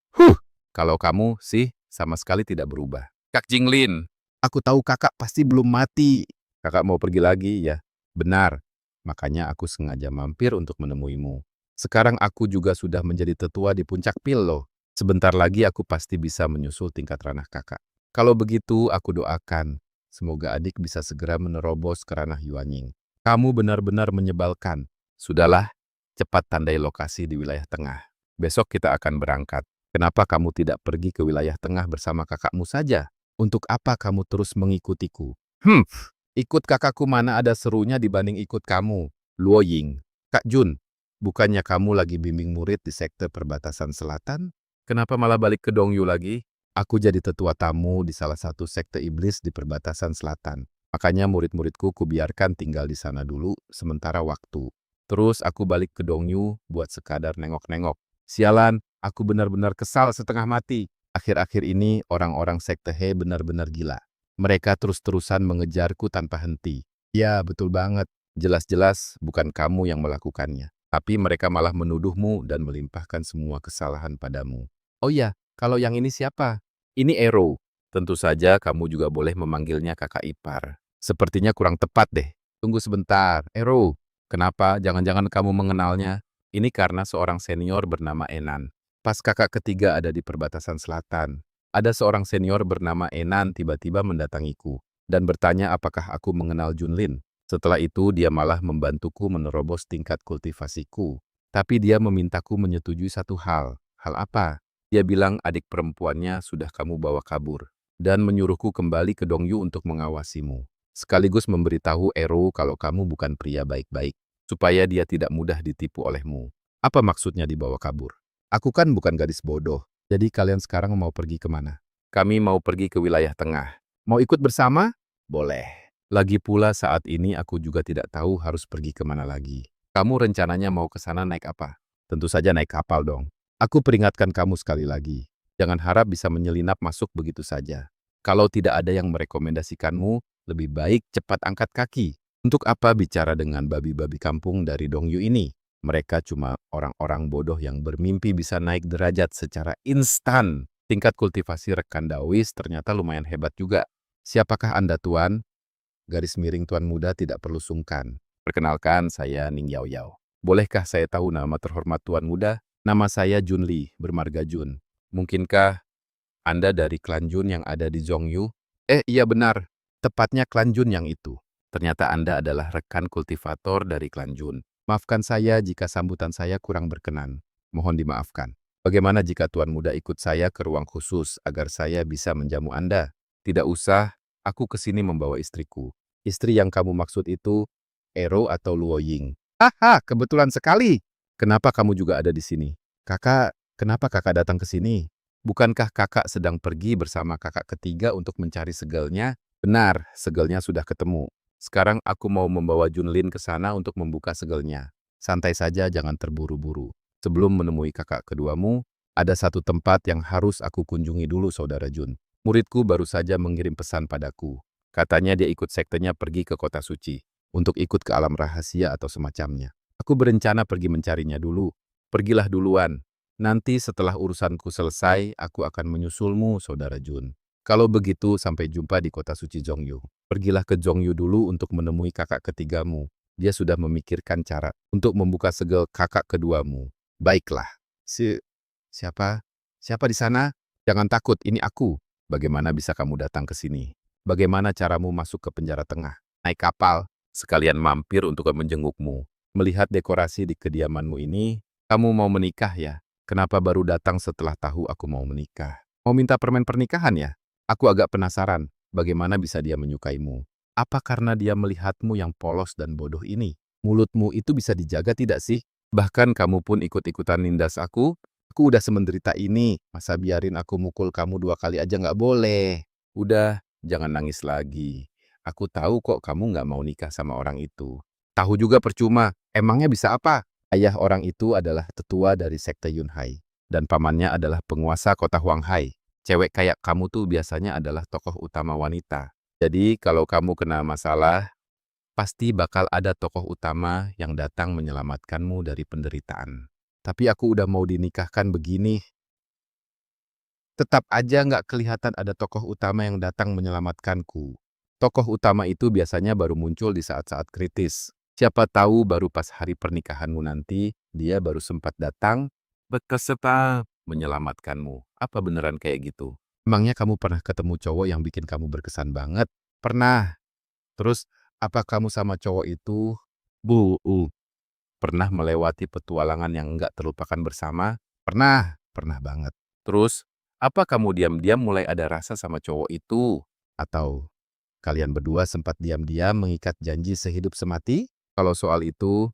Kalau kamu sih, sama sekali tidak berubah. Kak Jinglin, aku tahu kakak pasti belum mati. Kakak mau pergi lagi, ya? Benar. Makanya aku sengaja mampir untuk menemuimu. Sekarang aku juga sudah menjadi tetua di puncak pil loh. Sebentar lagi aku pasti bisa menyusul tingkat ranah kakak. Kalau begitu, aku doakan. Semoga adik bisa segera menerobos ke ranah Yuanying. Kamu benar-benar menyebalkan. Sudahlah, cepat tandai lokasi di wilayah tengah. Besok kita akan berangkat. Kenapa kamu tidak pergi ke wilayah tengah bersama kakakmu saja? Untuk apa kamu terus mengikutiku? Ikut kakakku mana ada serunya dibanding ikut kamu, Luo Ying. Kak Jun, bukannya kamu lagi bimbing murid di sekte perbatasan selatan? Kenapa malah balik ke Dongyu lagi? Aku jadi tetua tamu di salah satu sekte iblis di perbatasan selatan. Makanya murid-muridku kubiarkan tinggal di sana dulu sementara waktu. Terus aku balik ke Dongyu buat sekadar nengok-nengok. Sialan, aku benar-benar kesal setengah mati. Akhir-akhir ini orang-orang sekte He benar-benar gila. Mereka terus-terusan mengejarku tanpa henti. Ya, betul banget. Jelas-jelas bukan kamu yang melakukannya. Tapi mereka malah menuduhmu dan melimpahkan semua kesalahan padamu. Oh ya, kalau yang ini siapa? Ini Ero. Tentu saja kamu juga boleh memanggilnya kakak ipar. Sepertinya kurang tepat deh. Tunggu sebentar, Ero. Kenapa? Jangan-jangan kamu mengenalnya? Ini karena seorang senior bernama Enan. Pas kakak ketiga ada di perbatasan selatan, ada seorang senior bernama Enan tiba-tiba mendatangiku dan bertanya apakah aku mengenal Junlin. Setelah itu dia malah membantuku menerobos tingkat kultivasiku. Tapi dia memintaku menyetujui satu hal. Hal apa? Dia bilang adik perempuannya sudah kamu bawa kabur dan menyuruhku kembali ke Dongyu untuk mengawasimu. Sekaligus memberitahu Ero kalau kamu bukan pria baik-baik, supaya dia tidak mudah ditipu olehmu. Apa maksudnya dibawa kabur? Aku kan bukan gadis bodoh, jadi kalian sekarang mau pergi kemana? Kami mau pergi ke wilayah tengah. Mau ikut bersama? Boleh. Lagi pula saat ini aku juga tidak tahu harus pergi kemana lagi. Kamu rencananya mau ke sana naik apa? Tentu saja naik kapal dong. Aku peringatkan kamu sekali lagi. Jangan harap bisa menyelinap masuk begitu saja. Kalau tidak ada yang merekomendasikanmu, lebih baik cepat angkat kaki. Untuk apa bicara dengan babi-babi kampung dari Dongyu ini? Mereka cuma orang-orang bodoh yang bermimpi bisa naik derajat secara instan. Tingkat kultivasi rekan Dawis ternyata lumayan hebat juga. Siapakah Anda, Tuan? Garis miring Tuan Muda tidak perlu sungkan. Perkenalkan, saya Ning Yao Yao. Bolehkah saya tahu nama terhormat Tuan Muda? Nama saya Jun Li, bermarga Jun. Mungkinkah Anda dari klan Jun yang ada di Zhongyu? Iya benar. Tepatnya klan Jun yang itu. Ternyata Anda adalah rekan kultivator dari klan Jun. Maafkan saya jika sambutan saya kurang berkenan. Mohon dimaafkan. Bagaimana jika Tuan Muda ikut saya ke ruang khusus agar saya bisa menjamu Anda? Tidak usah, aku kesini membawa istriku. Istri yang kamu maksud itu, Ero atau Luo Ying? Haha, kebetulan sekali. Kenapa kamu juga ada di sini? Kenapa kakak datang ke sini? Bukankah kakak sedang pergi bersama kakak ketiga untuk mencari segelnya? Benar, segelnya sudah ketemu. Sekarang aku mau membawa Junlin ke sana untuk membuka segelnya. Santai saja, jangan terburu-buru. Sebelum menemui kakak keduamu, ada satu tempat yang harus aku kunjungi dulu, Saudara Jun. Muridku baru saja mengirim pesan padaku. Katanya dia ikut sektenya pergi ke kota suci, untuk ikut ke alam rahasia atau semacamnya. Aku berencana pergi mencarinya dulu. Pergilah duluan. Nanti setelah urusanku selesai, aku akan menyusulmu, Saudara Jun. Kalau begitu, sampai jumpa di kota suci Zhongyu. Pergilah ke Zhongyu dulu untuk menemui kakak ketigamu. Dia sudah memikirkan cara untuk membuka segel kakak keduamu. Baiklah. Siapa? Siapa di sana? Jangan takut, ini aku. Bagaimana bisa kamu datang ke sini? Bagaimana caramu masuk ke penjara tengah? Naik kapal, sekalian mampir untuk menjengukmu. Melihat dekorasi di kediamanmu ini, kamu mau menikah ya? Kenapa baru datang setelah tahu aku mau menikah? Mau minta permen pernikahan ya? Aku agak penasaran, bagaimana bisa dia menyukaimu? Apa karena dia melihatmu yang polos dan bodoh ini? Mulutmu itu bisa dijaga tidak sih? Bahkan kamu pun ikut-ikutan nindas aku? Aku udah semenderita ini, masa biarin aku mukul kamu 2 kali aja nggak boleh? Udah, jangan nangis lagi. Aku tahu kok kamu nggak mau nikah sama orang itu. Tahu juga percuma, emangnya bisa apa? Ayah orang itu adalah tetua dari sekte Yunhai, dan pamannya adalah penguasa kota Huanghai. Cewek kayak kamu tuh biasanya adalah tokoh utama wanita. Jadi kalau kamu kena masalah, pasti bakal ada tokoh utama yang datang menyelamatkanmu dari penderitaan. Tapi aku udah mau dinikahkan begini, tetap aja nggak kelihatan ada tokoh utama yang datang menyelamatkanku. Tokoh utama itu biasanya baru muncul di saat-saat kritis. Siapa tahu baru pas hari pernikahanmu nanti, dia baru sempat datang, berkesepa menyelamatkanmu. Apa beneran kayak gitu? Emangnya kamu pernah ketemu cowok yang bikin kamu berkesan banget? Pernah. Terus, apa kamu sama cowok itu, pernah melewati petualangan yang enggak terlupakan bersama? Pernah banget. Terus, apa kamu diam-diam mulai ada rasa sama cowok itu? Atau kalian berdua sempat diam-diam mengikat janji sehidup semati? Kalau soal itu,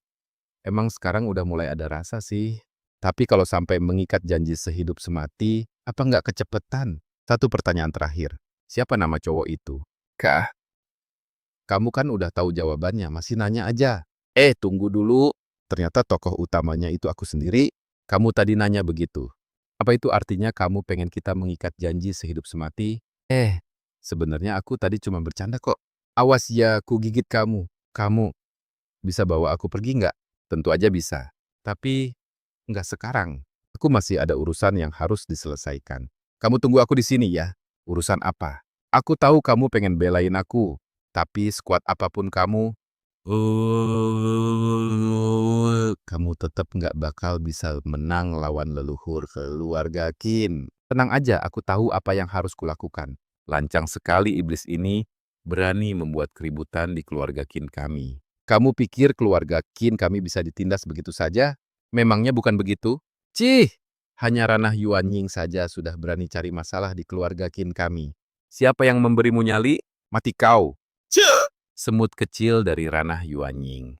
emang sekarang udah mulai ada rasa sih. Tapi kalau sampai mengikat janji sehidup semati, apa nggak kecepetan? Satu pertanyaan terakhir. Siapa nama cowok itu? Kah? Kamu kan udah tahu jawabannya, masih nanya aja. Tunggu dulu. Ternyata tokoh utamanya itu aku sendiri. Kamu tadi nanya begitu. Apa itu artinya kamu pengen kita mengikat janji sehidup semati? Sebenarnya aku tadi cuma bercanda kok. Awas ya, aku gigit kamu. Kamu bisa bawa aku pergi nggak? Tentu aja bisa. Tapi nggak sekarang. Aku masih ada urusan yang harus diselesaikan. Kamu tunggu aku di sini ya. Urusan apa? Aku tahu kamu pengen belain aku. Tapi sekuat apapun kamu tetap nggak bakal bisa menang lawan leluhur keluarga Qin. Tenang aja, aku tahu apa yang harus kulakukan. Lancang sekali iblis ini berani membuat keributan di keluarga Qin kami. Kamu pikir keluarga Qin kami bisa ditindas begitu saja? Memangnya bukan begitu? Cih! Hanya ranah Yuan Ying saja sudah berani cari masalah di keluarga Qin kami. Siapa yang memberimu nyali? Mati kau. Semut kecil dari ranah Yuan Ying.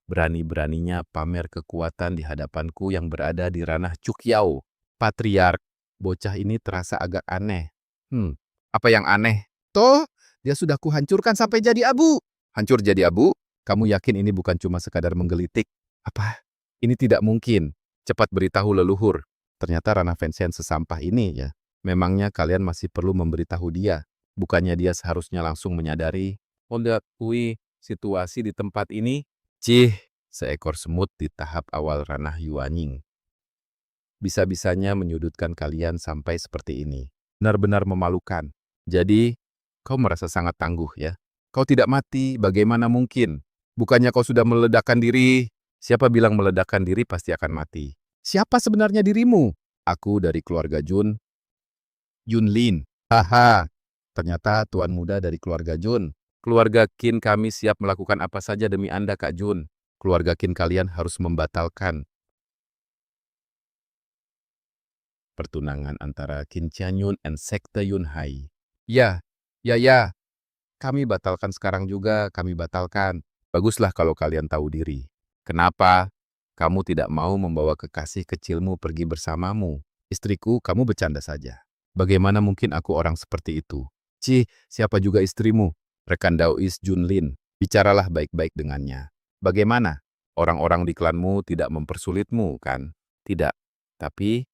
Berani-beraninya pamer kekuatan di hadapanku yang berada di ranah Cukyao. Patriark, bocah ini terasa agak aneh. Apa yang aneh? Toh, dia sudah kuhancurkan sampai jadi abu. Hancur jadi abu? Kamu yakin ini bukan cuma sekadar menggelitik? Apa? Ini tidak mungkin. Cepat beritahu leluhur. Ternyata ranah Fenshen sesampah ini ya. Memangnya kalian masih perlu memberitahu dia. Bukannya dia seharusnya langsung menyadari. Mengakui situasi di tempat ini. Cih, seekor semut di tahap awal ranah Yuan Ying. Bisa-bisanya menyudutkan kalian sampai seperti ini. Benar-benar memalukan. Jadi, kau merasa sangat tangguh ya? Kau tidak mati, bagaimana mungkin? Bukannya kau sudah meledakkan diri? Siapa bilang meledakkan diri pasti akan mati? Siapa sebenarnya dirimu? Aku dari keluarga Jun. Yunlin. Haha, ternyata tuan muda dari keluarga Jun. Keluarga Qin kami siap melakukan apa saja demi Anda, Kak Jun. Keluarga Qin kalian harus membatalkan pertunangan antara Qin Qianyun dan sekte Yunhai. Ya. Kami batalkan sekarang juga, kami batalkan. Baguslah kalau kalian tahu diri. Kenapa? Kamu tidak mau membawa kekasih kecilmu pergi bersamamu. Istriku, kamu bercanda saja. Bagaimana mungkin aku orang seperti itu? Cih, siapa juga istrimu? Rekan Daois Junlin, bicaralah baik-baik dengannya. Bagaimana? Orang-orang di klanmu tidak mempersulitmu, kan? Tidak. Tapi,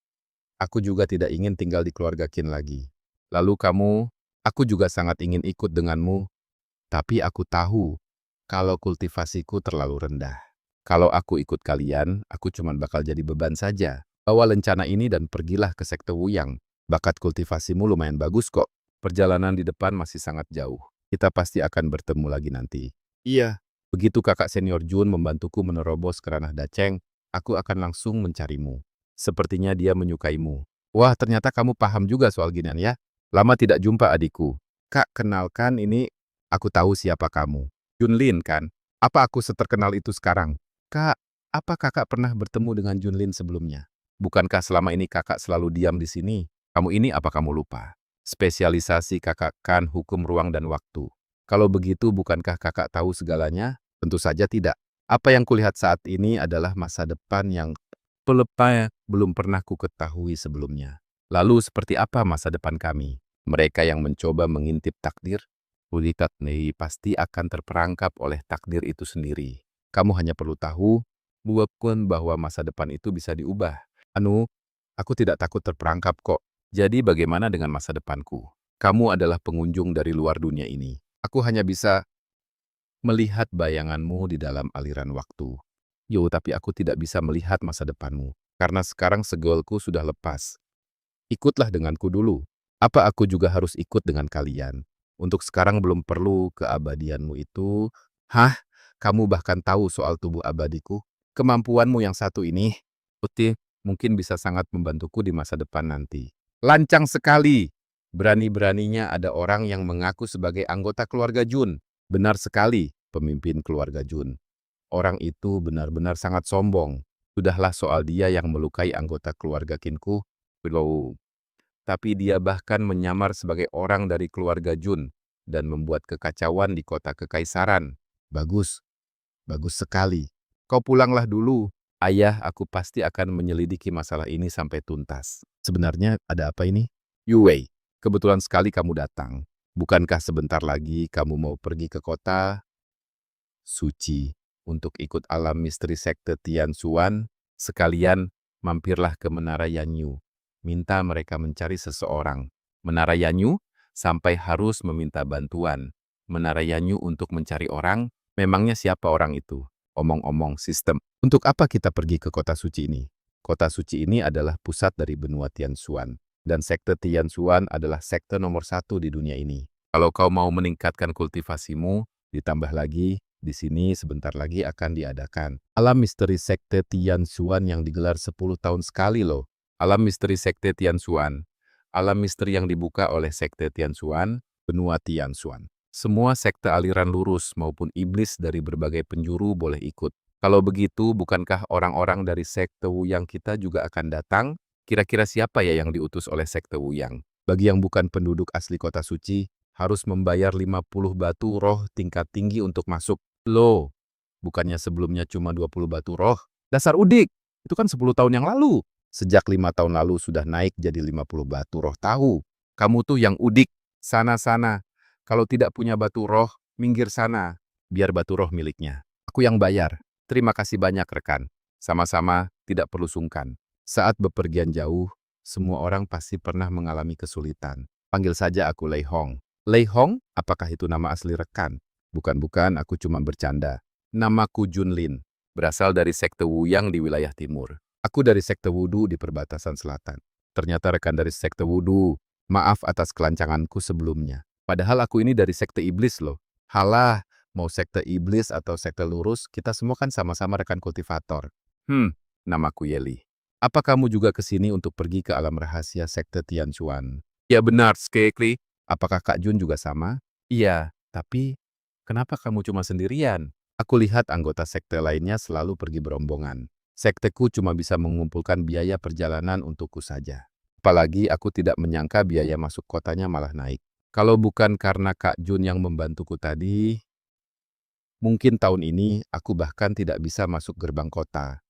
aku juga tidak ingin tinggal di keluarga Qin lagi. Lalu aku juga sangat ingin ikut denganmu. Tapi aku tahu kalau kultivasiku terlalu rendah. Kalau aku ikut kalian, aku cuma bakal jadi beban saja. Bawa lencana ini dan pergilah ke sekte Wuyang. Bakat kultivasimu lumayan bagus kok. Perjalanan di depan masih sangat jauh. Kita pasti akan bertemu lagi nanti. Iya. Begitu kakak senior Jun membantuku menerobos ke ranah Daceng, aku akan langsung mencarimu. Sepertinya dia menyukaimu. Wah, ternyata kamu paham juga soal ginian ya. Lama tidak jumpa adikku. Kak, kenalkan ini, aku tahu siapa kamu. Junlin kan? Apa aku seterkenal itu sekarang? Kak, apa kakak pernah bertemu dengan Junlin sebelumnya? Bukankah selama ini kakak selalu diam di sini? Kamu ini apa kamu lupa? Spesialisasi kakak kan hukum ruang dan waktu. Kalau begitu bukankah kakak tahu segalanya? Tentu saja tidak. Apa yang kulihat saat ini adalah masa depan yang belum pernah ku ketahui sebelumnya. Lalu seperti apa masa depan kami? Mereka yang mencoba mengintip takdir, Ulikat Nei pasti akan terperangkap oleh takdir itu sendiri. Kamu hanya perlu tahu, bahwa masa depan itu bisa diubah. Aku tidak takut terperangkap kok. Jadi bagaimana dengan masa depanku? Kamu adalah pengunjung dari luar dunia ini. Aku hanya bisa melihat bayanganmu di dalam aliran waktu. Tapi aku tidak bisa melihat masa depanmu. Karena sekarang segolku sudah lepas. Ikutlah denganku dulu. Apa aku juga harus ikut dengan kalian? Untuk sekarang belum perlu keabadianmu itu. Hah? Kamu bahkan tahu soal tubuh abadiku? Kemampuanmu yang satu ini, mungkin bisa sangat membantuku di masa depan nanti. Lancang sekali! Berani-beraninya ada orang yang mengaku sebagai anggota keluarga Jun. Benar sekali, pemimpin keluarga Jun. Orang itu benar-benar sangat sombong. Sudahlah soal dia yang melukai anggota keluarga Kinku. Tapi dia bahkan menyamar sebagai orang dari keluarga Jun dan membuat kekacauan di kota kekaisaran. Bagus, bagus sekali. Kau pulanglah dulu. Ayah, aku pasti akan menyelidiki masalah ini sampai tuntas. Sebenarnya ada apa ini? Yue, kebetulan sekali kamu datang. Bukankah sebentar lagi kamu mau pergi ke kota suci untuk ikut alam misteri sekte Tianxuan? Sekalian mampirlah ke Menara Yanyu. Minta mereka mencari seseorang. Menara Yanyu sampai harus meminta bantuan. Menara Yanyu untuk mencari orang, memangnya siapa orang itu? Omong-omong sistem. Untuk apa kita pergi ke kota suci ini? Kota suci ini adalah pusat dari benua Tianxuan. Dan sekte Tianxuan adalah sekte nomor 1 di dunia ini. Kalau kau mau meningkatkan kultivasimu, ditambah lagi, di sini sebentar lagi akan diadakan Alam Misteri Sekte Tianxuan yang digelar 10 tahun sekali loh. Alam Misteri Sekte Tianxuan. Alam misteri yang dibuka oleh Sekte Tianxuan, benua Tianxuan. Semua sekte aliran lurus maupun iblis dari berbagai penjuru boleh ikut. Kalau begitu, bukankah orang-orang dari Sekte Wuyang kita juga akan datang? Kira-kira siapa ya yang diutus oleh Sekte Wuyang? Bagi yang bukan penduduk asli kota suci, harus membayar 50 batu roh tingkat tinggi untuk masuk. Loh, bukannya sebelumnya cuma 20 batu roh? Dasar udik, itu kan 10 tahun yang lalu. Sejak 5 tahun lalu sudah naik jadi 50 batu roh tahu. Kamu tuh yang udik, sana-sana. Kalau tidak punya batu roh, minggir sana. Biar batu roh miliknya. Aku yang bayar. Terima kasih banyak rekan. Sama-sama, tidak perlu sungkan. Saat bepergian jauh, semua orang pasti pernah mengalami kesulitan. Panggil saja aku Lei Hong. Lei Hong, apakah itu nama asli rekan? Bukan, aku cuma bercanda. Namaku Junlin, berasal dari Sekte Wuyang di wilayah timur. Aku dari Sekte Wudu di perbatasan selatan. Ternyata rekan dari Sekte Wudu. Maaf atas kelancanganku sebelumnya. Padahal aku ini dari Sekte Iblis loh. Halah, mau Sekte Iblis atau Sekte Lurus, kita semua kan sama-sama rekan kultivator. Namaku Yeli. Apa kamu juga ke sini untuk pergi ke alam rahasia Sekte Tianxuan? Ya benar, Skekli. Apakah Kak Jun juga sama? Iya, tapi kenapa kamu cuma sendirian? Aku lihat anggota sekte lainnya selalu pergi berombongan. Sekteku cuma bisa mengumpulkan biaya perjalanan untukku saja. Apalagi aku tidak menyangka biaya masuk kotanya malah naik. Kalau bukan karena Kak Jun yang membantuku tadi, mungkin tahun ini aku bahkan tidak bisa masuk gerbang kota.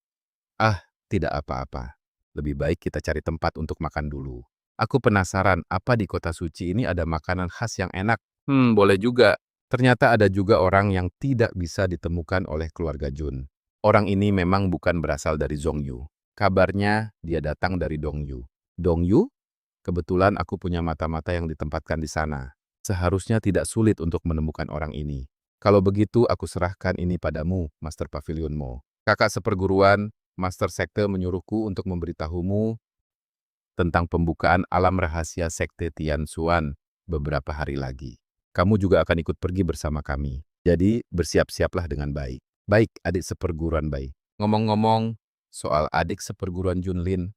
Ah, tidak apa-apa. Lebih baik kita cari tempat untuk makan dulu. Aku penasaran apa di kota suci ini ada makanan khas yang enak. Boleh juga. Ternyata ada juga orang yang tidak bisa ditemukan oleh keluarga Jun. Orang ini memang bukan berasal dari Zhongyu. Kabarnya dia datang dari Dongyu. Dongyu? Kebetulan aku punya mata-mata yang ditempatkan di sana. Seharusnya tidak sulit untuk menemukan orang ini. Kalau begitu aku serahkan ini padamu, Master Pavilion Mo. Kakak seperguruan, Master Sekte menyuruhku untuk memberitahumu tentang pembukaan alam rahasia Sekte Tianxuan beberapa hari lagi. Kamu juga akan ikut pergi bersama kami. Jadi, bersiap-siaplah dengan baik. Baik, adik seperguruan Bai. Ngomong-ngomong, soal adik seperguruan Junlin,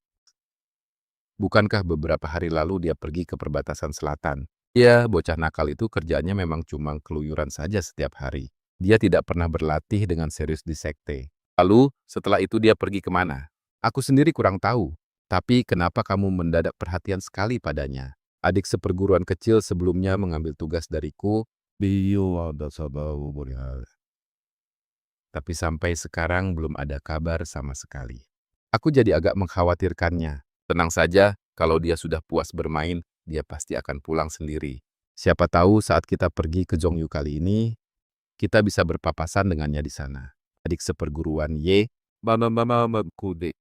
bukankah beberapa hari lalu dia pergi ke perbatasan selatan? Ya, bocah nakal itu kerjaannya memang cuma keluyuran saja setiap hari. Dia tidak pernah berlatih dengan serius di sekte. Lalu, setelah itu dia pergi kemana? Aku sendiri kurang tahu. Tapi kenapa kamu mendadak perhatian sekali padanya? Adik seperguruan kecil sebelumnya mengambil tugas dariku, tapi sampai sekarang belum ada kabar sama sekali. Aku jadi agak mengkhawatirkannya. Tenang saja, kalau dia sudah puas bermain, dia pasti akan pulang sendiri. Siapa tahu saat kita pergi ke Zhongyu kali ini, kita bisa berpapasan dengannya di sana. Adik seperguruan Ye, Kude.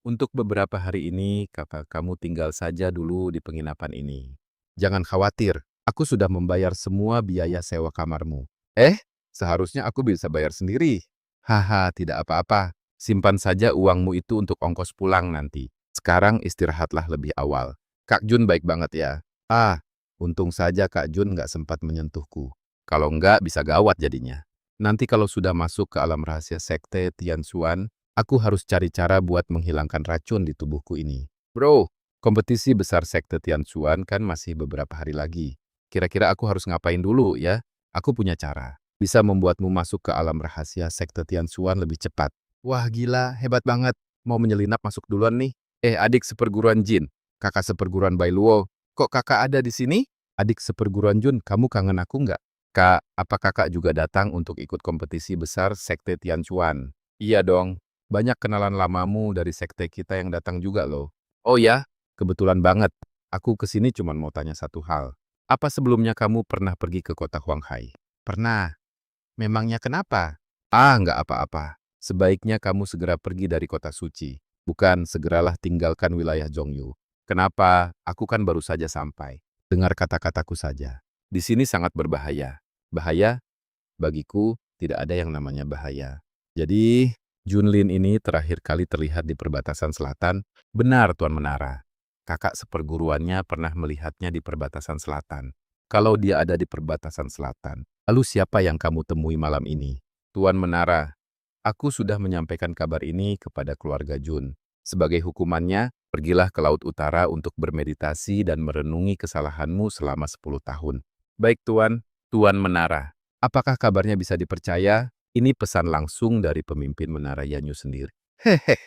Untuk beberapa hari ini, kakak kamu tinggal saja dulu di penginapan ini. Jangan khawatir, aku sudah membayar semua biaya sewa kamarmu. Seharusnya aku bisa bayar sendiri. Haha, tidak apa-apa. Simpan saja uangmu itu untuk ongkos pulang nanti. Sekarang istirahatlah lebih awal. Kak Jun baik banget ya. Untung saja Kak Jun nggak sempat menyentuhku. Kalau nggak, bisa gawat jadinya. Nanti kalau sudah masuk ke alam rahasia sekte Tianxuan, aku harus cari cara buat menghilangkan racun di tubuhku ini. Bro, kompetisi besar sekte Tianxuan kan masih beberapa hari lagi. Kira-kira aku harus ngapain dulu ya? Aku punya cara. Bisa membuatmu masuk ke alam rahasia sekte Tianxuan lebih cepat. Wah gila, hebat banget. Mau menyelinap masuk duluan nih. Adik seperguruan Jin. Kakak seperguruan Bailuo. Kok kakak ada di sini? Adik seperguruan Jun, kamu kangen aku nggak? Kak, apa kakak juga datang untuk ikut kompetisi besar sekte Tianxuan? Iya dong. Banyak kenalan lamamu dari sekte kita yang datang juga loh. Oh ya? Kebetulan banget. Aku kesini cuma mau tanya satu hal. Apa sebelumnya kamu pernah pergi ke kota Huanghai? Pernah. Memangnya kenapa? Nggak apa-apa. Sebaiknya kamu segera pergi dari kota suci. Bukan segeralah tinggalkan wilayah Zhongyu. Kenapa? Aku kan baru saja sampai. Dengar kata-kataku saja. Di sini sangat berbahaya. Bahaya? Bagiku, tidak ada yang namanya bahaya. Jadi, Junlin ini terakhir kali terlihat di perbatasan selatan. Benar, Tuan Menara. Kakak seperguruannya pernah melihatnya di perbatasan selatan. Kalau dia ada di perbatasan selatan, lalu siapa yang kamu temui malam ini? Tuan Menara, aku sudah menyampaikan kabar ini kepada keluarga Jun. Sebagai hukumannya, pergilah ke Laut Utara untuk bermeditasi dan merenungi kesalahanmu selama 10 tahun. Baik Tuan, Tuan Menara. Apakah kabarnya bisa dipercaya? Ini pesan langsung dari pemimpin Menara Yanyu sendiri. Hehehe,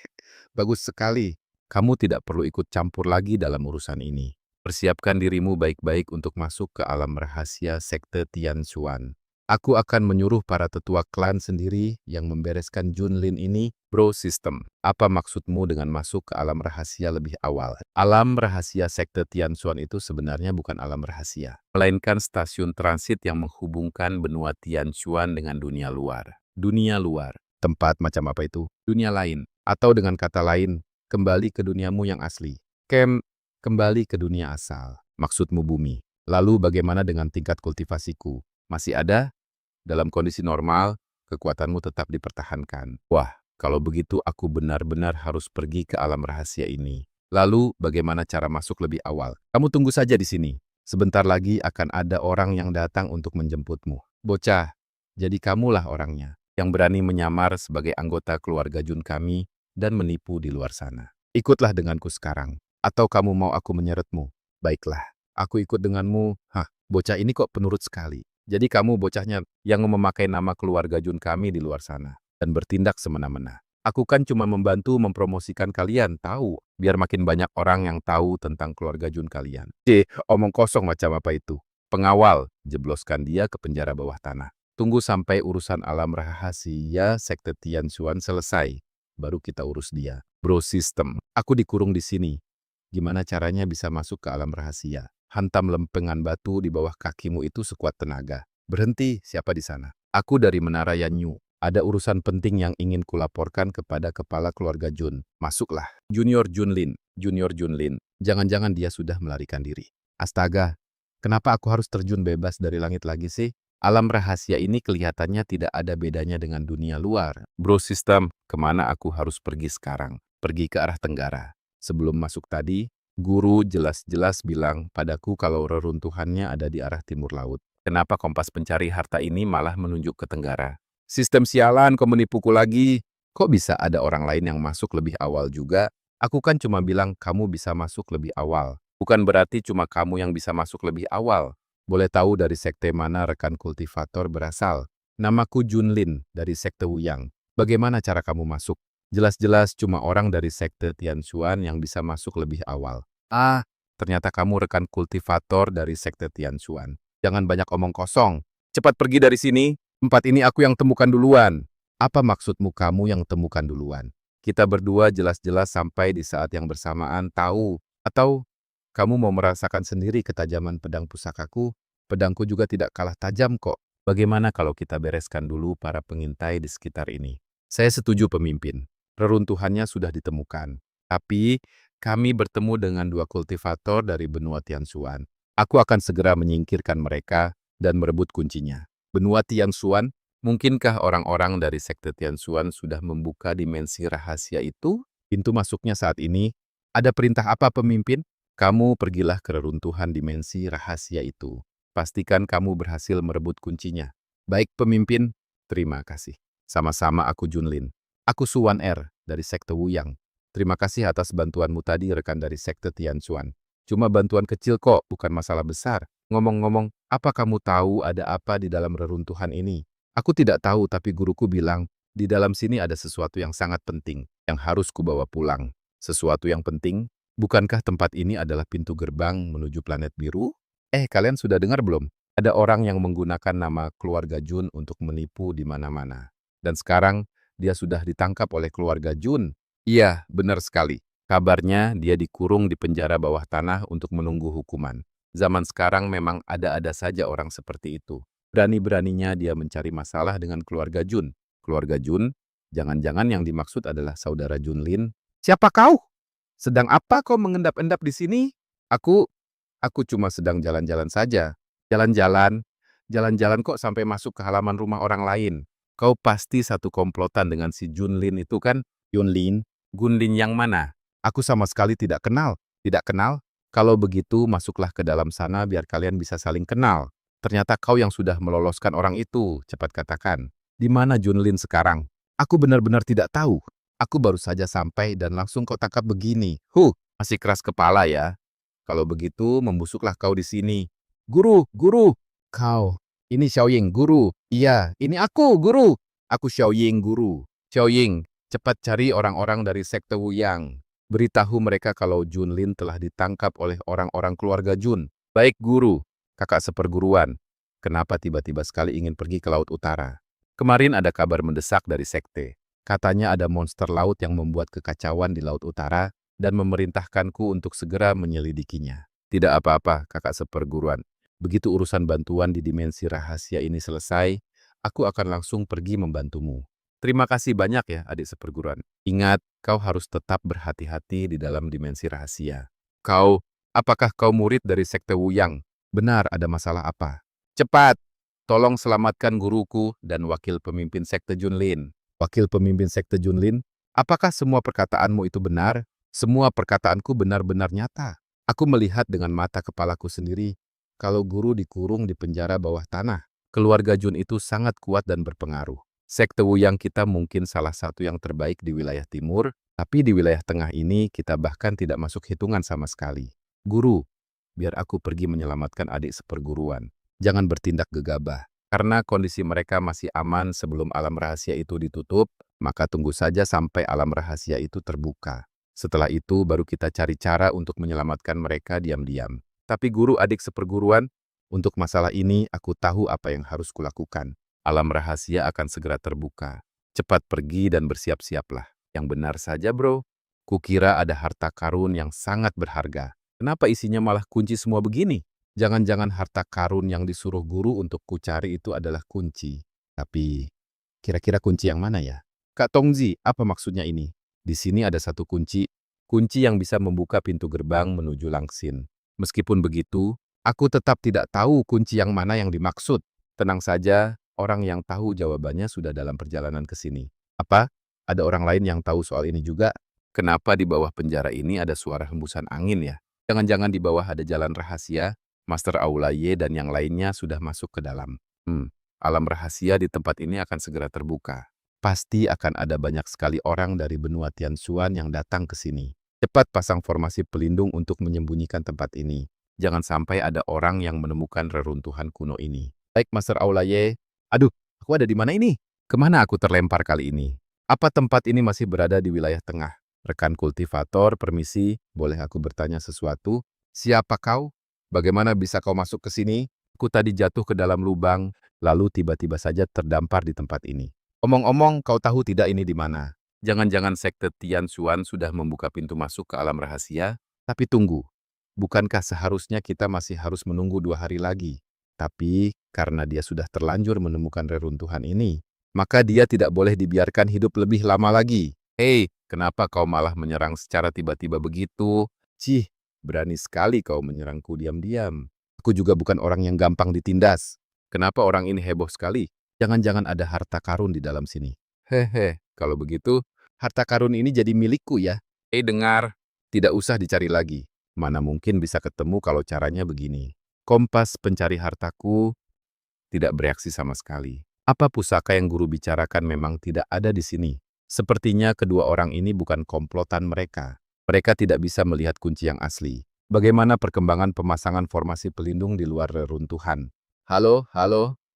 bagus sekali. Kamu tidak perlu ikut campur lagi dalam urusan ini. Persiapkan dirimu baik-baik untuk masuk ke alam rahasia sekte Tianxuan. Aku akan menyuruh para tetua klan sendiri yang membereskan Junlin ini, bro system. Apa maksudmu dengan masuk ke alam rahasia lebih awal? Alam rahasia sekte Tianxuan itu sebenarnya bukan alam rahasia, melainkan stasiun transit yang menghubungkan benua Tianxuan dengan dunia luar. Dunia luar, tempat macam apa itu? Dunia lain. Atau dengan kata lain, kembali ke duniamu yang asli. Kembali ke dunia asal. Maksudmu bumi. Lalu bagaimana dengan tingkat kultivasiku? Masih ada? Dalam kondisi normal, kekuatanmu tetap dipertahankan. Wah, kalau begitu aku benar-benar harus pergi ke alam rahasia ini. Lalu, bagaimana cara masuk lebih awal? Kamu tunggu saja di sini. Sebentar lagi akan ada orang yang datang untuk menjemputmu. Bocah, jadi kamulah orangnya yang berani menyamar sebagai anggota keluarga Jun kami dan menipu di luar sana. Ikutlah denganku sekarang. Atau kamu mau aku menyeretmu? Baiklah, aku ikut denganmu. Hah, bocah ini kok penurut sekali. Jadi kamu bocahnya yang memakai nama keluarga Jun kami di luar sana dan bertindak semena-mena. Aku kan cuma membantu mempromosikan kalian, tahu, biar makin banyak orang yang tahu tentang keluarga Jun kalian. Omong kosong macam apa itu? Pengawal, jebloskan dia ke penjara bawah tanah. Tunggu sampai urusan alam rahasia sekte Tianxuan selesai, baru kita urus dia. Bro system, aku dikurung di sini. Gimana caranya bisa masuk ke alam rahasia? Hantam lempengan batu di bawah kakimu itu sekuat tenaga. Berhenti, siapa di sana? Aku dari Menara Yanyu. Ada urusan penting yang ingin kulaporkan kepada kepala keluarga Jun. Masuklah. Junior Junlin. Junior Junlin. Jangan-jangan dia sudah melarikan diri. Astaga, kenapa aku harus terjun bebas dari langit lagi sih? Alam rahasia ini kelihatannya tidak ada bedanya dengan dunia luar. Bro system, kemana aku harus pergi sekarang? Pergi ke arah tenggara. Sebelum masuk tadi, guru jelas-jelas bilang padaku kalau reruntuhannya ada di arah timur laut. Kenapa kompas pencari harta ini malah menunjuk ke tenggara? Sistem sialan, kau menipuku lagi. Kok bisa ada orang lain yang masuk lebih awal juga? Aku kan cuma bilang kamu bisa masuk lebih awal. Bukan berarti cuma kamu yang bisa masuk lebih awal. Boleh tahu dari sekte mana rekan kultivator berasal? Namaku Junlin dari sekte Wuyang. Bagaimana cara kamu masuk? Jelas-jelas cuma orang dari sekte Tianxuan yang bisa masuk lebih awal. Ah, ternyata kamu rekan kultivator dari sekte Tianxuan. Jangan banyak omong kosong. Cepat pergi dari sini. Tempat ini aku yang temukan duluan. Apa maksudmu kamu yang temukan duluan? Kita berdua jelas-jelas sampai di saat yang bersamaan tahu. Atau kamu mau merasakan sendiri ketajaman pedang pusakaku? Pedangku juga tidak kalah tajam kok. Bagaimana kalau kita bereskan dulu para pengintai di sekitar ini? Saya setuju pemimpin. Reruntuhannya sudah ditemukan. Tapi, kami bertemu dengan 2 kultivator dari benua Tianxuan. Aku akan segera menyingkirkan mereka dan merebut kuncinya. Benua Tianxuan, mungkinkah orang-orang dari sekte Tianxuan sudah membuka dimensi rahasia itu? Pintu masuknya saat ini. Ada perintah apa pemimpin? Kamu pergilah ke reruntuhan dimensi rahasia itu. Pastikan kamu berhasil merebut kuncinya. Baik pemimpin, terima kasih. Sama-sama aku Junlin. Aku Suwan R, dari sekte Wuyang. Terima kasih atas bantuanmu tadi rekan dari sekte Tianxuan. Cuma bantuan kecil kok, bukan masalah besar. Ngomong-ngomong, apa kamu tahu ada apa di dalam reruntuhan ini? Aku tidak tahu, tapi guruku bilang, di dalam sini ada sesuatu yang sangat penting, yang harus kubawa pulang. Sesuatu yang penting? Bukankah tempat ini adalah pintu gerbang menuju planet biru? Kalian sudah dengar belum? Ada orang yang menggunakan nama keluarga Jun untuk menipu di mana-mana. Dan sekarang, dia sudah ditangkap oleh keluarga Jun. Iya, benar sekali. Kabarnya dia dikurung di penjara bawah tanah untuk menunggu hukuman. Zaman sekarang memang ada-ada saja orang seperti itu. Berani-beraninya dia mencari masalah dengan keluarga Jun. Keluarga Jun, jangan-jangan yang dimaksud adalah saudara Junlin. Siapa kau? Sedang apa kau mengendap-endap di sini? Aku cuma sedang jalan-jalan saja. Jalan-jalan? Jalan-jalan kok sampai masuk ke halaman rumah orang lain? Kau pasti satu komplotan dengan si Junlin itu kan? Junlin? Gunlin yang mana? Aku sama sekali tidak kenal. Tidak kenal? Kalau begitu, masuklah ke dalam sana biar kalian bisa saling kenal. Ternyata kau yang sudah meloloskan orang itu, cepat katakan. Di mana Junlin sekarang? Aku benar-benar tidak tahu. Aku baru saja sampai dan langsung kau tangkap begini. Masih keras kepala ya. Kalau begitu, membusuklah kau di sini. Guru, guru! Kau, ini Xiaoying, guru. Iya, ini aku, guru. Aku Xiaoying, guru. Xiaoying, cepat cari orang-orang dari sekte Wuyang. Beritahu mereka kalau Junlin telah ditangkap oleh orang-orang keluarga Jun. Baik, guru. Kakak seperguruan. Kenapa tiba-tiba sekali ingin pergi ke Laut Utara? Kemarin ada kabar mendesak dari sekte. Katanya ada monster laut yang membuat kekacauan di Laut Utara dan memerintahkanku untuk segera menyelidikinya. Tidak apa-apa, kakak seperguruan. Begitu urusan bantuan di dimensi rahasia ini selesai, aku akan langsung pergi membantumu. Terima kasih banyak ya, adik seperguruan. Ingat, kau harus tetap berhati-hati di dalam dimensi rahasia. Apakah kau murid dari sekte Wuyang? Benar, ada masalah apa? Cepat, tolong selamatkan guruku dan wakil pemimpin sekte Junlin. Wakil pemimpin sekte Junlin? Apakah semua perkataanmu itu benar? Semua perkataanku benar-benar nyata. Aku melihat dengan mata kepalaku sendiri kalau guru dikurung di penjara bawah tanah. Keluarga Jun itu sangat kuat dan berpengaruh. Sekte Wuyang kita mungkin salah satu yang terbaik di wilayah timur, tapi di wilayah tengah ini kita bahkan tidak masuk hitungan sama sekali. Guru, biar aku pergi menyelamatkan adik seperguruan. Jangan bertindak gegabah. Karena kondisi mereka masih aman sebelum alam rahasia itu ditutup, maka tunggu saja sampai alam rahasia itu terbuka. Setelah itu baru kita cari cara untuk menyelamatkan mereka diam-diam. Tapi guru adik seperguruan, untuk masalah ini aku tahu apa yang harus kulakukan. Alam rahasia akan segera terbuka. Cepat pergi dan bersiap-siaplah. Yang benar saja, bro. Kukira ada harta karun yang sangat berharga. Kenapa isinya malah kunci semua begini? Jangan-jangan harta karun yang disuruh guru untuk kucari itu adalah kunci. Tapi, kira-kira kunci yang mana ya? Kak Tongzi, apa maksudnya ini? Di sini ada satu kunci yang bisa membuka pintu gerbang menuju Langsin. Meskipun begitu, aku tetap tidak tahu kunci yang mana yang dimaksud. Tenang saja, orang yang tahu jawabannya sudah dalam perjalanan ke sini. Apa? Ada orang lain yang tahu soal ini juga? Kenapa di bawah penjara ini ada suara hembusan angin ya? Jangan-jangan di bawah ada jalan rahasia, Master Aulaye dan yang lainnya sudah masuk ke dalam. Alam rahasia di tempat ini akan segera terbuka. Pasti akan ada banyak sekali orang dari benua Tianxuan yang datang ke sini. Cepat pasang formasi pelindung untuk menyembunyikan tempat ini. Jangan sampai ada orang yang menemukan reruntuhan kuno ini. Baik, Master Aulaye. Aduh, aku ada di mana ini? Kemana aku terlempar kali ini? Apa tempat ini masih berada di wilayah tengah? Rekan kultivator, permisi, boleh aku bertanya sesuatu? Siapa kau? Bagaimana bisa kau masuk ke sini? Aku tadi jatuh ke dalam lubang, lalu tiba-tiba saja terdampar di tempat ini. Omong-omong, kau tahu tidak ini di mana? Jangan-jangan sekte Tianxuan sudah membuka pintu masuk ke alam rahasia? Tapi tunggu, bukankah seharusnya kita masih harus menunggu 2 hari lagi? Tapi, karena dia sudah terlanjur menemukan reruntuhan ini, maka dia tidak boleh dibiarkan hidup lebih lama lagi. Hei, kenapa kau malah menyerang secara tiba-tiba begitu? Cih, berani sekali kau menyerangku diam-diam. Aku juga bukan orang yang gampang ditindas. Kenapa orang ini heboh sekali? Jangan-jangan ada harta karun di dalam sini. Hehe, kalau begitu, harta karun ini jadi milikku ya. Dengar, tidak usah dicari lagi. Mana mungkin bisa ketemu kalau caranya begini. Kompas pencari hartaku tidak bereaksi sama sekali. Apa pusaka yang guru bicarakan memang tidak ada di sini? Sepertinya kedua orang ini bukan komplotan mereka. Mereka tidak bisa melihat kunci yang asli. Bagaimana perkembangan pemasangan formasi pelindung di luar reruntuhan? Halo,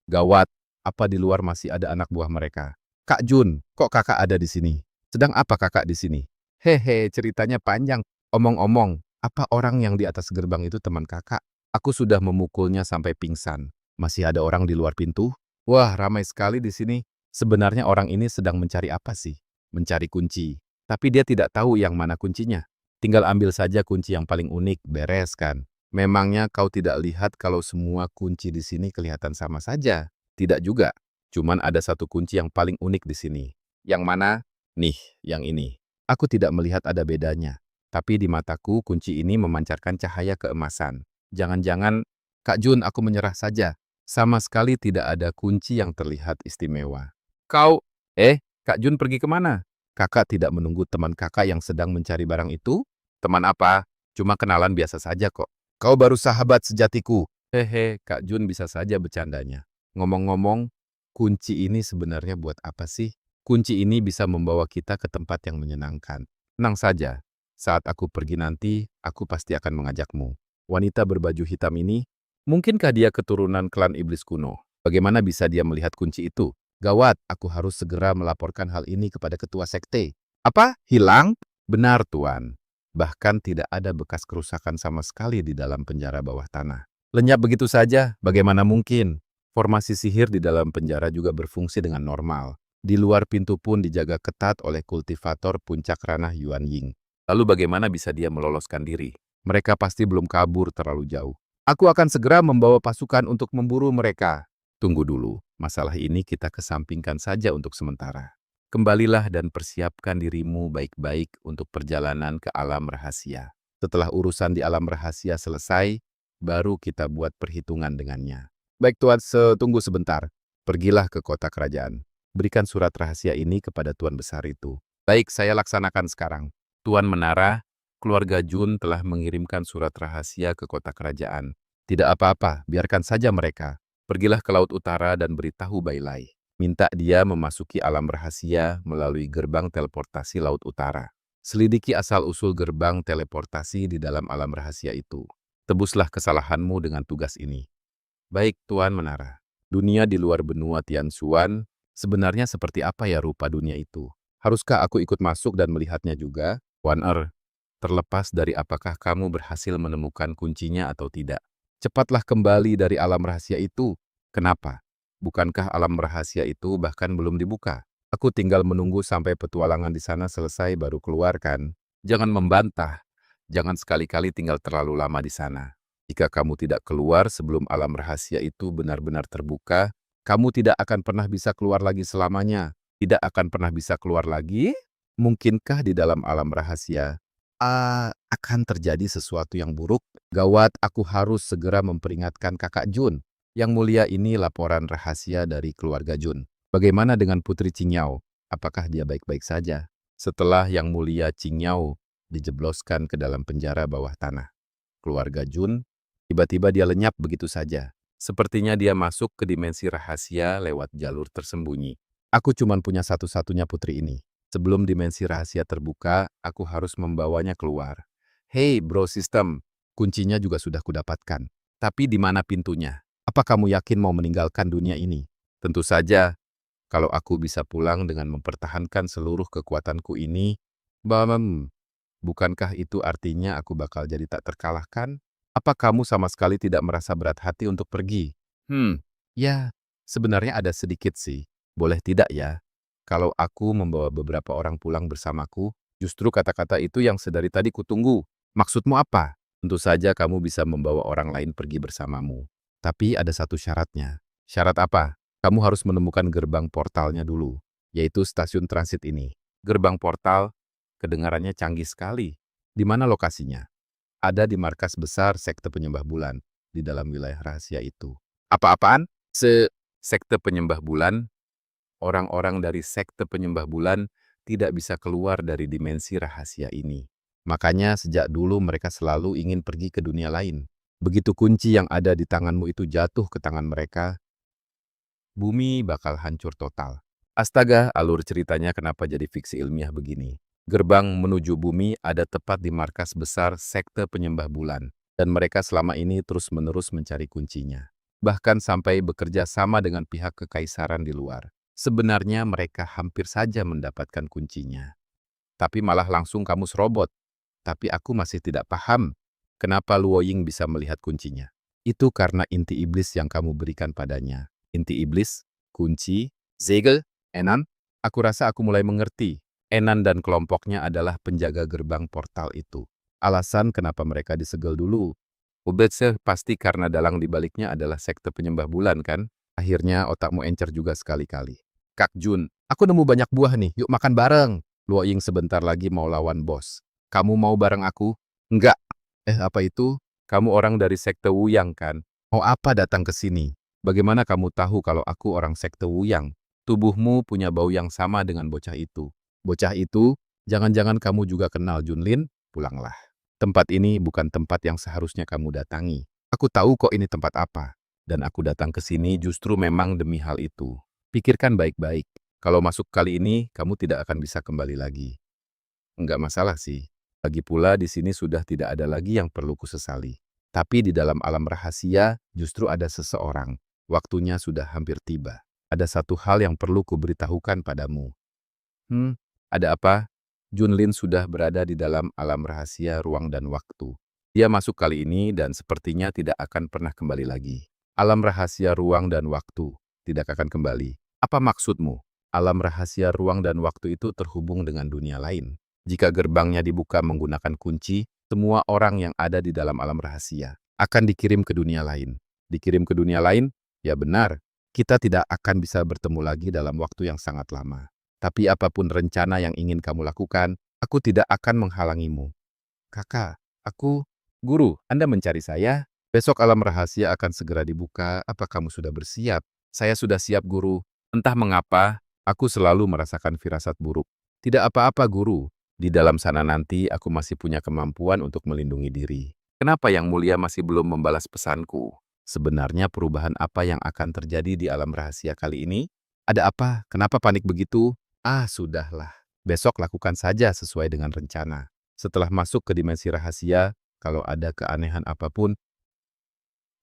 gawat. Apa di luar masih ada anak buah mereka? Kak Jun, kok kakak ada di sini? Sedang apa kakak di sini? Hehe, ceritanya panjang. Omong-omong, apa orang yang di atas gerbang itu teman kakak? Aku sudah memukulnya sampai pingsan. Masih ada orang di luar pintu? Wah, ramai sekali di sini. Sebenarnya orang ini sedang mencari apa sih? Mencari kunci. Tapi dia tidak tahu yang mana kuncinya. Tinggal ambil saja kunci yang paling unik, beres kan? Memangnya kau tidak lihat kalau semua kunci di sini kelihatan sama saja? Tidak juga. Cuman ada satu kunci yang paling unik di sini. Yang mana? Nih, yang ini. Aku tidak melihat ada bedanya. Tapi di mataku kunci ini memancarkan cahaya keemasan. Jangan-jangan, Kak Jun, aku menyerah saja. Sama sekali tidak ada kunci yang terlihat istimewa. Kak Jun pergi kemana? Kakak tidak menunggu teman kakak yang sedang mencari barang itu? Teman apa? Cuma kenalan biasa saja kok. Kau baru sahabat sejatiku. Hehe, Kak Jun bisa saja bercandanya. Ngomong-ngomong, kunci ini sebenarnya buat apa sih? Kunci ini bisa membawa kita ke tempat yang menyenangkan. Tenang saja, saat aku pergi nanti, aku pasti akan mengajakmu. Wanita berbaju hitam ini, mungkinkah dia keturunan klan iblis kuno? Bagaimana bisa dia melihat kunci itu? Gawat, aku harus segera melaporkan hal ini kepada ketua sekte. Apa? Hilang? Benar, Tuan. Bahkan tidak ada bekas kerusakan sama sekali di dalam penjara bawah tanah. Lenyap begitu saja, bagaimana mungkin? Formasi sihir di dalam penjara juga berfungsi dengan normal. Di luar pintu pun dijaga ketat oleh kultivator puncak ranah Yuan Ying. Lalu bagaimana bisa dia meloloskan diri? Mereka pasti belum kabur terlalu jauh. Aku akan segera membawa pasukan untuk memburu mereka. Tunggu dulu, masalah ini kita kesampingkan saja untuk sementara. Kembalilah dan persiapkan dirimu baik-baik untuk perjalanan ke alam rahasia. Setelah urusan di alam rahasia selesai, baru kita buat perhitungan dengannya. Baik Tuan, tunggu sebentar. Pergilah ke kota kerajaan. Berikan surat rahasia ini kepada Tuan Besar itu. Baik, saya laksanakan sekarang. Tuan Menara, keluarga Jun telah mengirimkan surat rahasia ke kota kerajaan. Tidak apa-apa, biarkan saja mereka. Pergilah ke Laut Utara dan beritahu Bailai. Minta dia memasuki alam rahasia melalui gerbang teleportasi Laut Utara. Selidiki asal-usul gerbang teleportasi di dalam alam rahasia itu. Tebuslah kesalahanmu dengan tugas ini. Baik, Tuan Menara. Dunia di luar benua Tianxuan, sebenarnya seperti apa ya rupa dunia itu? Haruskah aku ikut masuk dan melihatnya juga? Wan terlepas dari apakah kamu berhasil menemukan kuncinya atau tidak. Cepatlah kembali dari alam rahasia itu. Kenapa? Bukankah alam rahasia itu bahkan belum dibuka? Aku tinggal menunggu sampai petualangan di sana selesai baru keluar kan? Jangan membantah. Jangan sekali-kali tinggal terlalu lama di sana. Jika kamu tidak keluar sebelum alam rahasia itu benar-benar terbuka, kamu tidak akan pernah bisa keluar lagi selamanya. Tidak akan pernah bisa keluar lagi? Mungkinkah di dalam alam rahasia akan terjadi sesuatu yang buruk? Gawat, aku harus segera memperingatkan kakak Jun. Yang mulia, ini laporan rahasia dari keluarga Jun. Bagaimana dengan Putri Qingyao? Apakah dia baik-baik saja? Setelah Yang Mulia Qingyao dijebloskan ke dalam penjara bawah tanah, keluarga Jun, tiba-tiba dia lenyap begitu saja. Sepertinya dia masuk ke dimensi rahasia lewat jalur tersembunyi. Aku cuma punya satu-satunya putri ini. Sebelum dimensi rahasia terbuka, aku harus membawanya keluar. Hei, bro system, kuncinya juga sudah kudapatkan. Tapi di mana pintunya? Apa kamu yakin mau meninggalkan dunia ini? Tentu saja, kalau aku bisa pulang dengan mempertahankan seluruh kekuatanku ini, bukankah itu artinya aku bakal jadi tak terkalahkan? Apa kamu sama sekali tidak merasa berat hati untuk pergi? Ya, sebenarnya ada sedikit sih. Boleh tidak ya? Kalau aku membawa beberapa orang pulang bersamaku, justru kata-kata itu yang sedari tadi kutunggu. Maksudmu apa? Tentu saja kamu bisa membawa orang lain pergi bersamamu. Tapi ada satu syaratnya. Syarat apa? Kamu harus menemukan gerbang portalnya dulu, yaitu stasiun transit ini. Gerbang portal, kedengarannya canggih sekali. Di mana lokasinya? Ada di markas besar sekte penyembah bulan, di dalam wilayah rahasia itu. Apa-apaan? Sekte penyembah bulan? Orang-orang dari sekte penyembah bulan tidak bisa keluar dari dimensi rahasia ini. Makanya sejak dulu mereka selalu ingin pergi ke dunia lain. Begitu kunci yang ada di tanganmu itu jatuh ke tangan mereka, bumi bakal hancur total. Astaga, alur ceritanya kenapa jadi fiksi ilmiah begini? Gerbang menuju bumi ada tepat di markas besar sekte penyembah bulan, dan mereka selama ini terus-menerus mencari kuncinya. Bahkan sampai bekerja sama dengan pihak kekaisaran di luar. Sebenarnya mereka hampir saja mendapatkan kuncinya. Tapi malah langsung kamu serobot. Tapi aku masih tidak paham. Kenapa Luo Ying bisa melihat kuncinya? Itu karena inti iblis yang kamu berikan padanya. Inti iblis, kunci, Zegel, Enan. Aku rasa aku mulai mengerti. Enan dan kelompoknya adalah penjaga gerbang portal itu. Alasan kenapa mereka disegel dulu. Ubetse pasti karena dalang dibaliknya adalah sekte penyembah bulan kan? Akhirnya otakmu encer juga sekali-kali. Kak Jun, aku nemu banyak buah nih, yuk makan bareng. Luo Ying sebentar lagi mau lawan bos. Kamu mau bareng aku? Enggak. Apa itu? Kamu orang dari sekte Wuyang kan? Mau apa datang ke sini? Bagaimana kamu tahu kalau aku orang sekte Wuyang? Tubuhmu punya bau yang sama dengan bocah itu. Bocah itu? Jangan-jangan kamu juga kenal Junlin? Pulanglah. Tempat ini bukan tempat yang seharusnya kamu datangi. Aku tahu kok ini tempat apa. Dan aku datang ke sini justru memang demi hal itu. Pikirkan baik-baik. Kalau masuk kali ini, kamu tidak akan bisa kembali lagi. Enggak masalah sih. Lagi pula di sini sudah tidak ada lagi yang perlu kusesali. Tapi di dalam alam rahasia justru ada seseorang. Waktunya sudah hampir tiba. Ada satu hal yang perlu kuberitahukan padamu. Ada apa? Junlin sudah berada di dalam alam rahasia ruang dan waktu. Dia masuk kali ini dan sepertinya tidak akan pernah kembali lagi. Alam rahasia ruang dan waktu tidak akan kembali. Apa maksudmu? Alam rahasia ruang dan waktu itu terhubung dengan dunia lain. Jika gerbangnya dibuka menggunakan kunci, semua orang yang ada di dalam alam rahasia akan dikirim ke dunia lain. Dikirim ke dunia lain? Ya benar, kita tidak akan bisa bertemu lagi dalam waktu yang sangat lama. Tapi apapun rencana yang ingin kamu lakukan, aku tidak akan menghalangimu. Kakak, guru, Anda mencari saya? Besok alam rahasia akan segera dibuka, apa kamu sudah bersiap? Saya sudah siap, guru. Entah mengapa, aku selalu merasakan firasat buruk. Tidak apa-apa, guru. Di dalam sana nanti aku masih punya kemampuan untuk melindungi diri. Kenapa Yang Mulia masih belum membalas pesanku? Sebenarnya perubahan apa yang akan terjadi di alam rahasia kali ini? Ada apa? Kenapa panik begitu? Sudahlah. Besok lakukan saja sesuai dengan rencana. Setelah masuk ke dimensi rahasia, kalau ada keanehan apapun,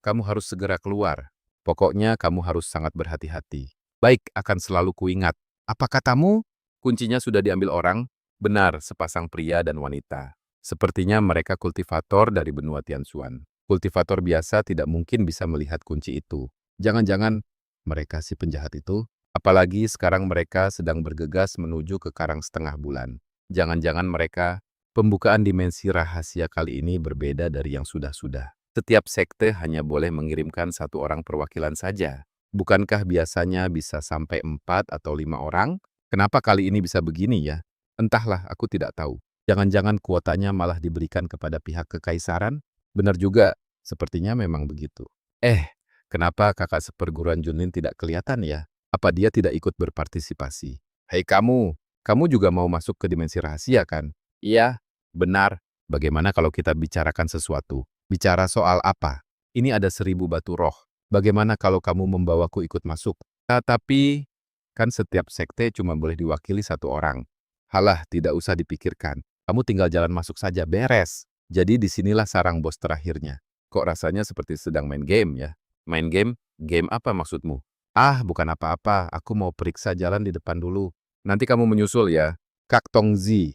kamu harus segera keluar. Pokoknya kamu harus sangat berhati-hati. Baik, akan selalu kuingat. Apa katamu? Kuncinya sudah diambil orang? Benar, sepasang pria dan wanita. Sepertinya mereka kultivator dari benua Tianxuan. Kultivator biasa tidak mungkin bisa melihat kunci itu. Jangan-jangan mereka si penjahat itu? Apalagi sekarang mereka sedang bergegas menuju ke Karang Setengah Bulan. Jangan-jangan mereka, pembukaan dimensi rahasia kali ini berbeda dari yang sudah-sudah. Setiap sekte hanya boleh mengirimkan satu orang perwakilan saja. Bukankah biasanya bisa sampai 4 atau 5 orang? Kenapa kali ini bisa begini ya? Entahlah, aku tidak tahu. Jangan-jangan kuotanya malah diberikan kepada pihak kekaisaran? Benar juga, sepertinya memang begitu. Kenapa kakak seperguruan Junlin tidak kelihatan ya? Apa dia tidak ikut berpartisipasi? Hei kamu juga mau masuk ke dimensi rahasia kan? Iya, benar. Bagaimana kalau kita bicarakan sesuatu? Bicara soal apa? Ini ada 1000 batu roh. Bagaimana kalau kamu membawaku ikut masuk? Tapi, kan setiap sekte cuma boleh diwakili satu orang. Halah, tidak usah dipikirkan. Kamu tinggal jalan masuk saja, beres. Jadi disinilah sarang bos terakhirnya. Kok rasanya seperti sedang main game ya? Main game? Game apa maksudmu? Bukan apa-apa. Aku mau periksa jalan di depan dulu. Nanti kamu menyusul ya. Kak Tongzi.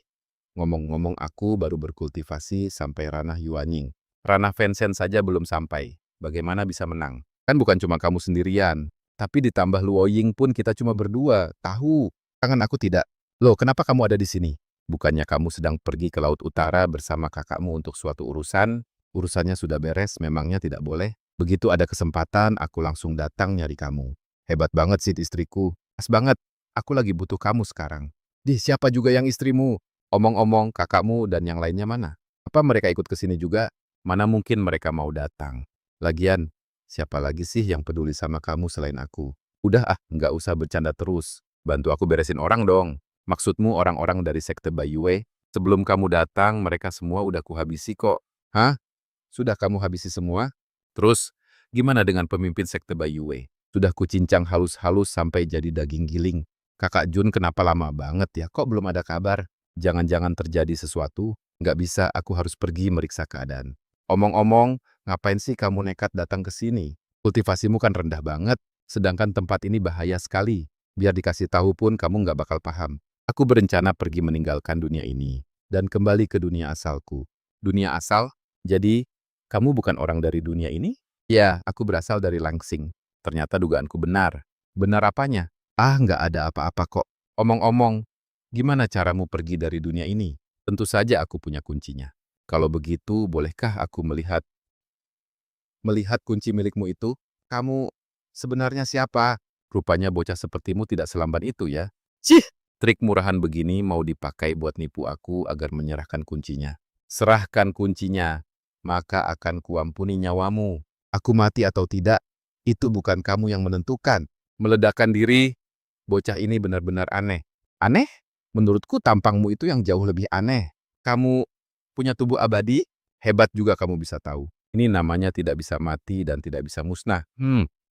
Ngomong-ngomong aku baru berkultivasi sampai ranah Yuanying. Ranah Fansen saja belum sampai. Bagaimana bisa menang? Kan bukan cuma kamu sendirian. Tapi ditambah Luoying pun kita cuma berdua. Tahu? Tangan aku tidak. Loh, kenapa kamu ada di sini? Bukannya kamu sedang pergi ke Laut Utara bersama kakakmu untuk suatu urusan? Urusannya sudah beres, memangnya tidak boleh? Begitu ada kesempatan, aku langsung datang nyari kamu. Hebat banget sih istriku. Pas banget. Aku lagi butuh kamu sekarang. Siapa juga yang istrimu? Omong-omong, kakakmu dan yang lainnya mana? Apa mereka ikut ke sini juga? Mana mungkin mereka mau datang? Lagian, siapa lagi sih yang peduli sama kamu selain aku? Udah nggak usah bercanda terus. Bantu aku beresin orang dong. Maksudmu orang-orang dari sekte Baiyue? Sebelum kamu datang, mereka semua udah kuhabisi kok. Hah? Sudah kamu habisi semua? Terus, gimana dengan pemimpin sekte Baiyue? Sudah kucincang halus-halus sampai jadi daging giling. Kakak Jun kenapa lama banget ya? Kok belum ada kabar? Jangan-jangan terjadi sesuatu? Nggak bisa, aku harus pergi meriksa keadaan. Omong-omong, ngapain sih kamu nekat datang ke sini? Kultivasimu kan rendah banget, sedangkan tempat ini bahaya sekali. Biar dikasih tahu pun kamu nggak bakal paham. Aku berencana pergi meninggalkan dunia ini dan kembali ke dunia asalku. Dunia asal? Jadi, kamu bukan orang dari dunia ini? Ya, aku berasal dari Langsing. Ternyata dugaanku benar. Benar apanya? Nggak ada apa-apa kok. Omong-omong, gimana caramu pergi dari dunia ini? Tentu saja aku punya kuncinya. Kalau begitu, bolehkah aku melihat kunci milikmu itu? Kamu sebenarnya siapa? Rupanya bocah sepertimu tidak selamban itu ya. Cih! Trik murahan begini mau dipakai buat nipu aku agar menyerahkan kuncinya. Serahkan kuncinya, maka akan kuampuni nyawamu. Aku mati atau tidak, itu bukan kamu yang menentukan. Meledakkan diri, bocah ini benar-benar aneh. Aneh? Menurutku tampangmu itu yang jauh lebih aneh. Kamu punya tubuh abadi? Hebat juga kamu bisa tahu. Ini namanya tidak bisa mati dan tidak bisa musnah.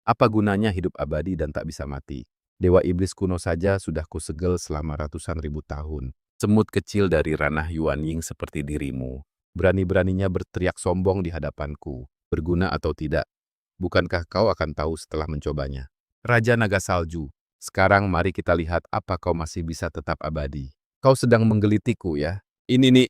Apa gunanya hidup abadi dan tak bisa mati? Dewa iblis kuno saja sudah kusegel selama ratusan ribu tahun. Semut kecil dari ranah Yuan Ying seperti dirimu. Berani-beraninya berteriak sombong di hadapanku. Berguna atau tidak? Bukankah kau akan tahu setelah mencobanya? Raja Naga Salju, sekarang mari kita lihat apa kau masih bisa tetap abadi. Kau sedang menggelitiku ya? Ini nih,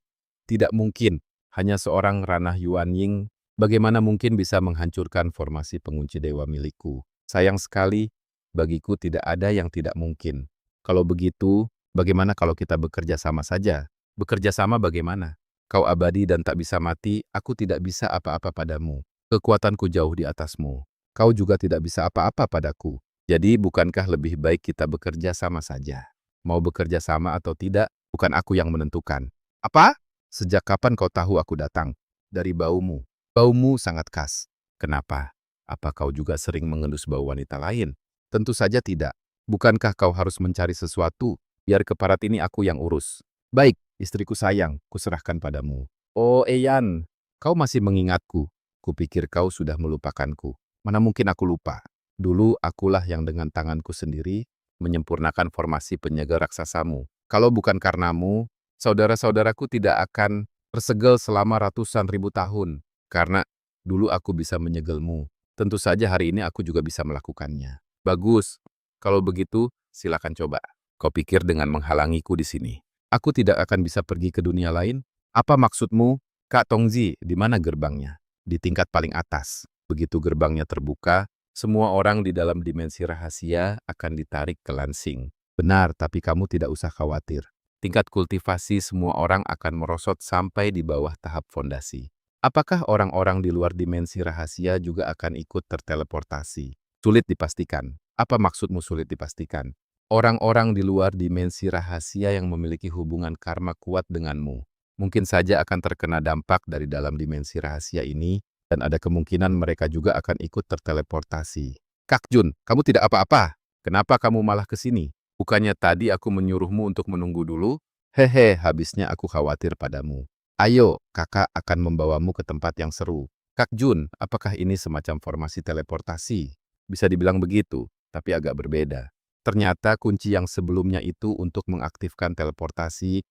tidak mungkin. Hanya seorang ranah Yuan Ying, bagaimana mungkin bisa menghancurkan formasi pengunci dewa milikku? Sayang sekali, bagiku tidak ada yang tidak mungkin. Kalau begitu, bagaimana kalau kita bekerja sama saja? Bekerja sama bagaimana? Kau abadi dan tak bisa mati, aku tidak bisa apa-apa padamu. Kekuatanku jauh di atasmu. Kau juga tidak bisa apa-apa padaku. Jadi bukankah lebih baik kita bekerja sama saja? Mau bekerja sama atau tidak, bukan aku yang menentukan. Apa? Sejak kapan kau tahu aku datang? Dari baumu. Baumu sangat khas. Kenapa? Apa kau juga sering mengendus bau wanita lain? Tentu saja tidak. Bukankah kau harus mencari sesuatu? Biar keparat ini aku yang urus. Baik, istriku sayang, kuserahkan padamu. Oh, Eyan, kau masih mengingatku. Kupikir kau sudah melupakanku. Mana mungkin aku lupa. Dulu akulah yang dengan tanganku sendiri menyempurnakan formasi penyegar raksasamu. Kalau bukan karenamu, saudara-saudaraku tidak akan tersegel selama ratusan ribu tahun. Karena dulu aku bisa menyegelmu. Tentu saja hari ini aku juga bisa melakukannya. Bagus. Kalau begitu, silakan coba. Kau pikir dengan menghalangiku di sini, aku tidak akan bisa pergi ke dunia lain? Apa maksudmu? Kak Tongzi, di mana gerbangnya? Di tingkat paling atas. Begitu gerbangnya terbuka, semua orang di dalam dimensi rahasia akan ditarik ke Lansing. Benar, tapi kamu tidak usah khawatir. Tingkat kultivasi semua orang akan merosot sampai di bawah tahap fondasi. Apakah orang-orang di luar dimensi rahasia juga akan ikut terteleportasi? Sulit dipastikan. Apa maksudmu sulit dipastikan? Orang-orang di luar dimensi rahasia yang memiliki hubungan karma kuat denganmu mungkin saja akan terkena dampak dari dalam dimensi rahasia ini, dan ada kemungkinan mereka juga akan ikut terteleportasi. Kak Jun, kamu tidak apa-apa. Kenapa kamu malah ke sini? Bukannya tadi aku menyuruhmu untuk menunggu dulu? Hehe, habisnya aku khawatir padamu. Ayo, kakak akan membawamu ke tempat yang seru. Kak Jun, apakah ini semacam formasi teleportasi? Bisa dibilang begitu, tapi agak berbeda. Ternyata kunci yang sebelumnya itu untuk mengaktifkan teleportasi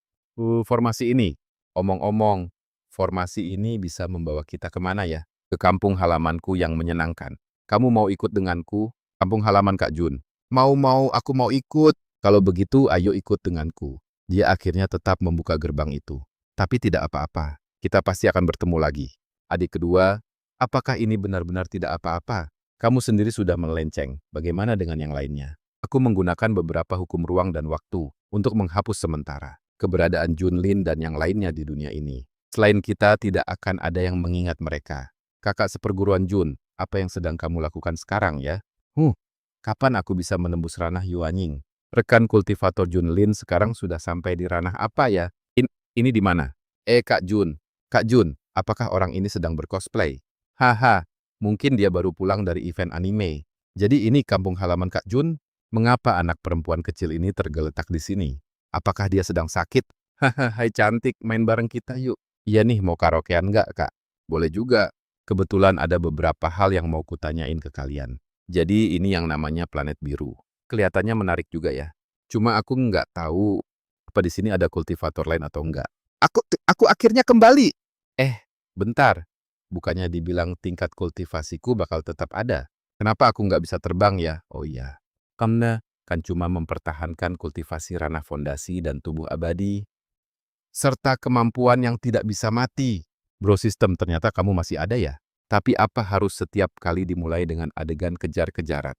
formasi ini. Omong-omong, formasi ini bisa membawa kita kemana ya? Ke kampung halamanku yang menyenangkan. Kamu mau ikut denganku? Kampung halaman Kak Jun. Mau, aku mau ikut. Kalau begitu, ayo ikut denganku. Dia akhirnya tetap membuka gerbang itu. Tapi tidak apa-apa. Kita pasti akan bertemu lagi. Adik kedua, apakah ini benar-benar tidak apa-apa? Kamu sendiri sudah melenceng. Bagaimana dengan yang lainnya? Aku menggunakan beberapa hukum ruang dan waktu untuk menghapus sementara keberadaan Junlin dan yang lainnya di dunia ini. Selain kita, tidak akan ada yang mengingat mereka. Kakak seperguruan Jun, apa yang sedang kamu lakukan sekarang ya? Kapan aku bisa menembus ranah Yuanying? Rekan kultivator Junlin sekarang sudah sampai di ranah apa ya? Ini di mana? Kak Jun. Kak Jun, apakah orang ini sedang bercosplay? Haha, mungkin dia baru pulang dari event anime. Jadi ini kampung halaman Kak Jun? Mengapa anak perempuan kecil ini tergeletak di sini? Apakah dia sedang sakit? Haha, hai cantik, main bareng kita yuk. Iya nih, mau karaokean nggak, Kak? Boleh juga. Kebetulan ada beberapa hal yang mau kutanyain ke kalian. Jadi ini yang namanya planet biru. Kelihatannya menarik juga ya. Cuma aku nggak tahu apa di sini ada kultivator lain atau enggak. Aku akhirnya kembali. Bentar. Bukannya dibilang tingkat kultivasiku bakal tetap ada. Kenapa aku nggak bisa terbang ya? Oh iya. Karena kan cuma mempertahankan kultivasi ranah fondasi dan tubuh abadi, serta kemampuan yang tidak bisa mati. Bro sistem, ternyata kamu masih ada ya? Tapi apa harus setiap kali dimulai dengan adegan kejar-kejaran?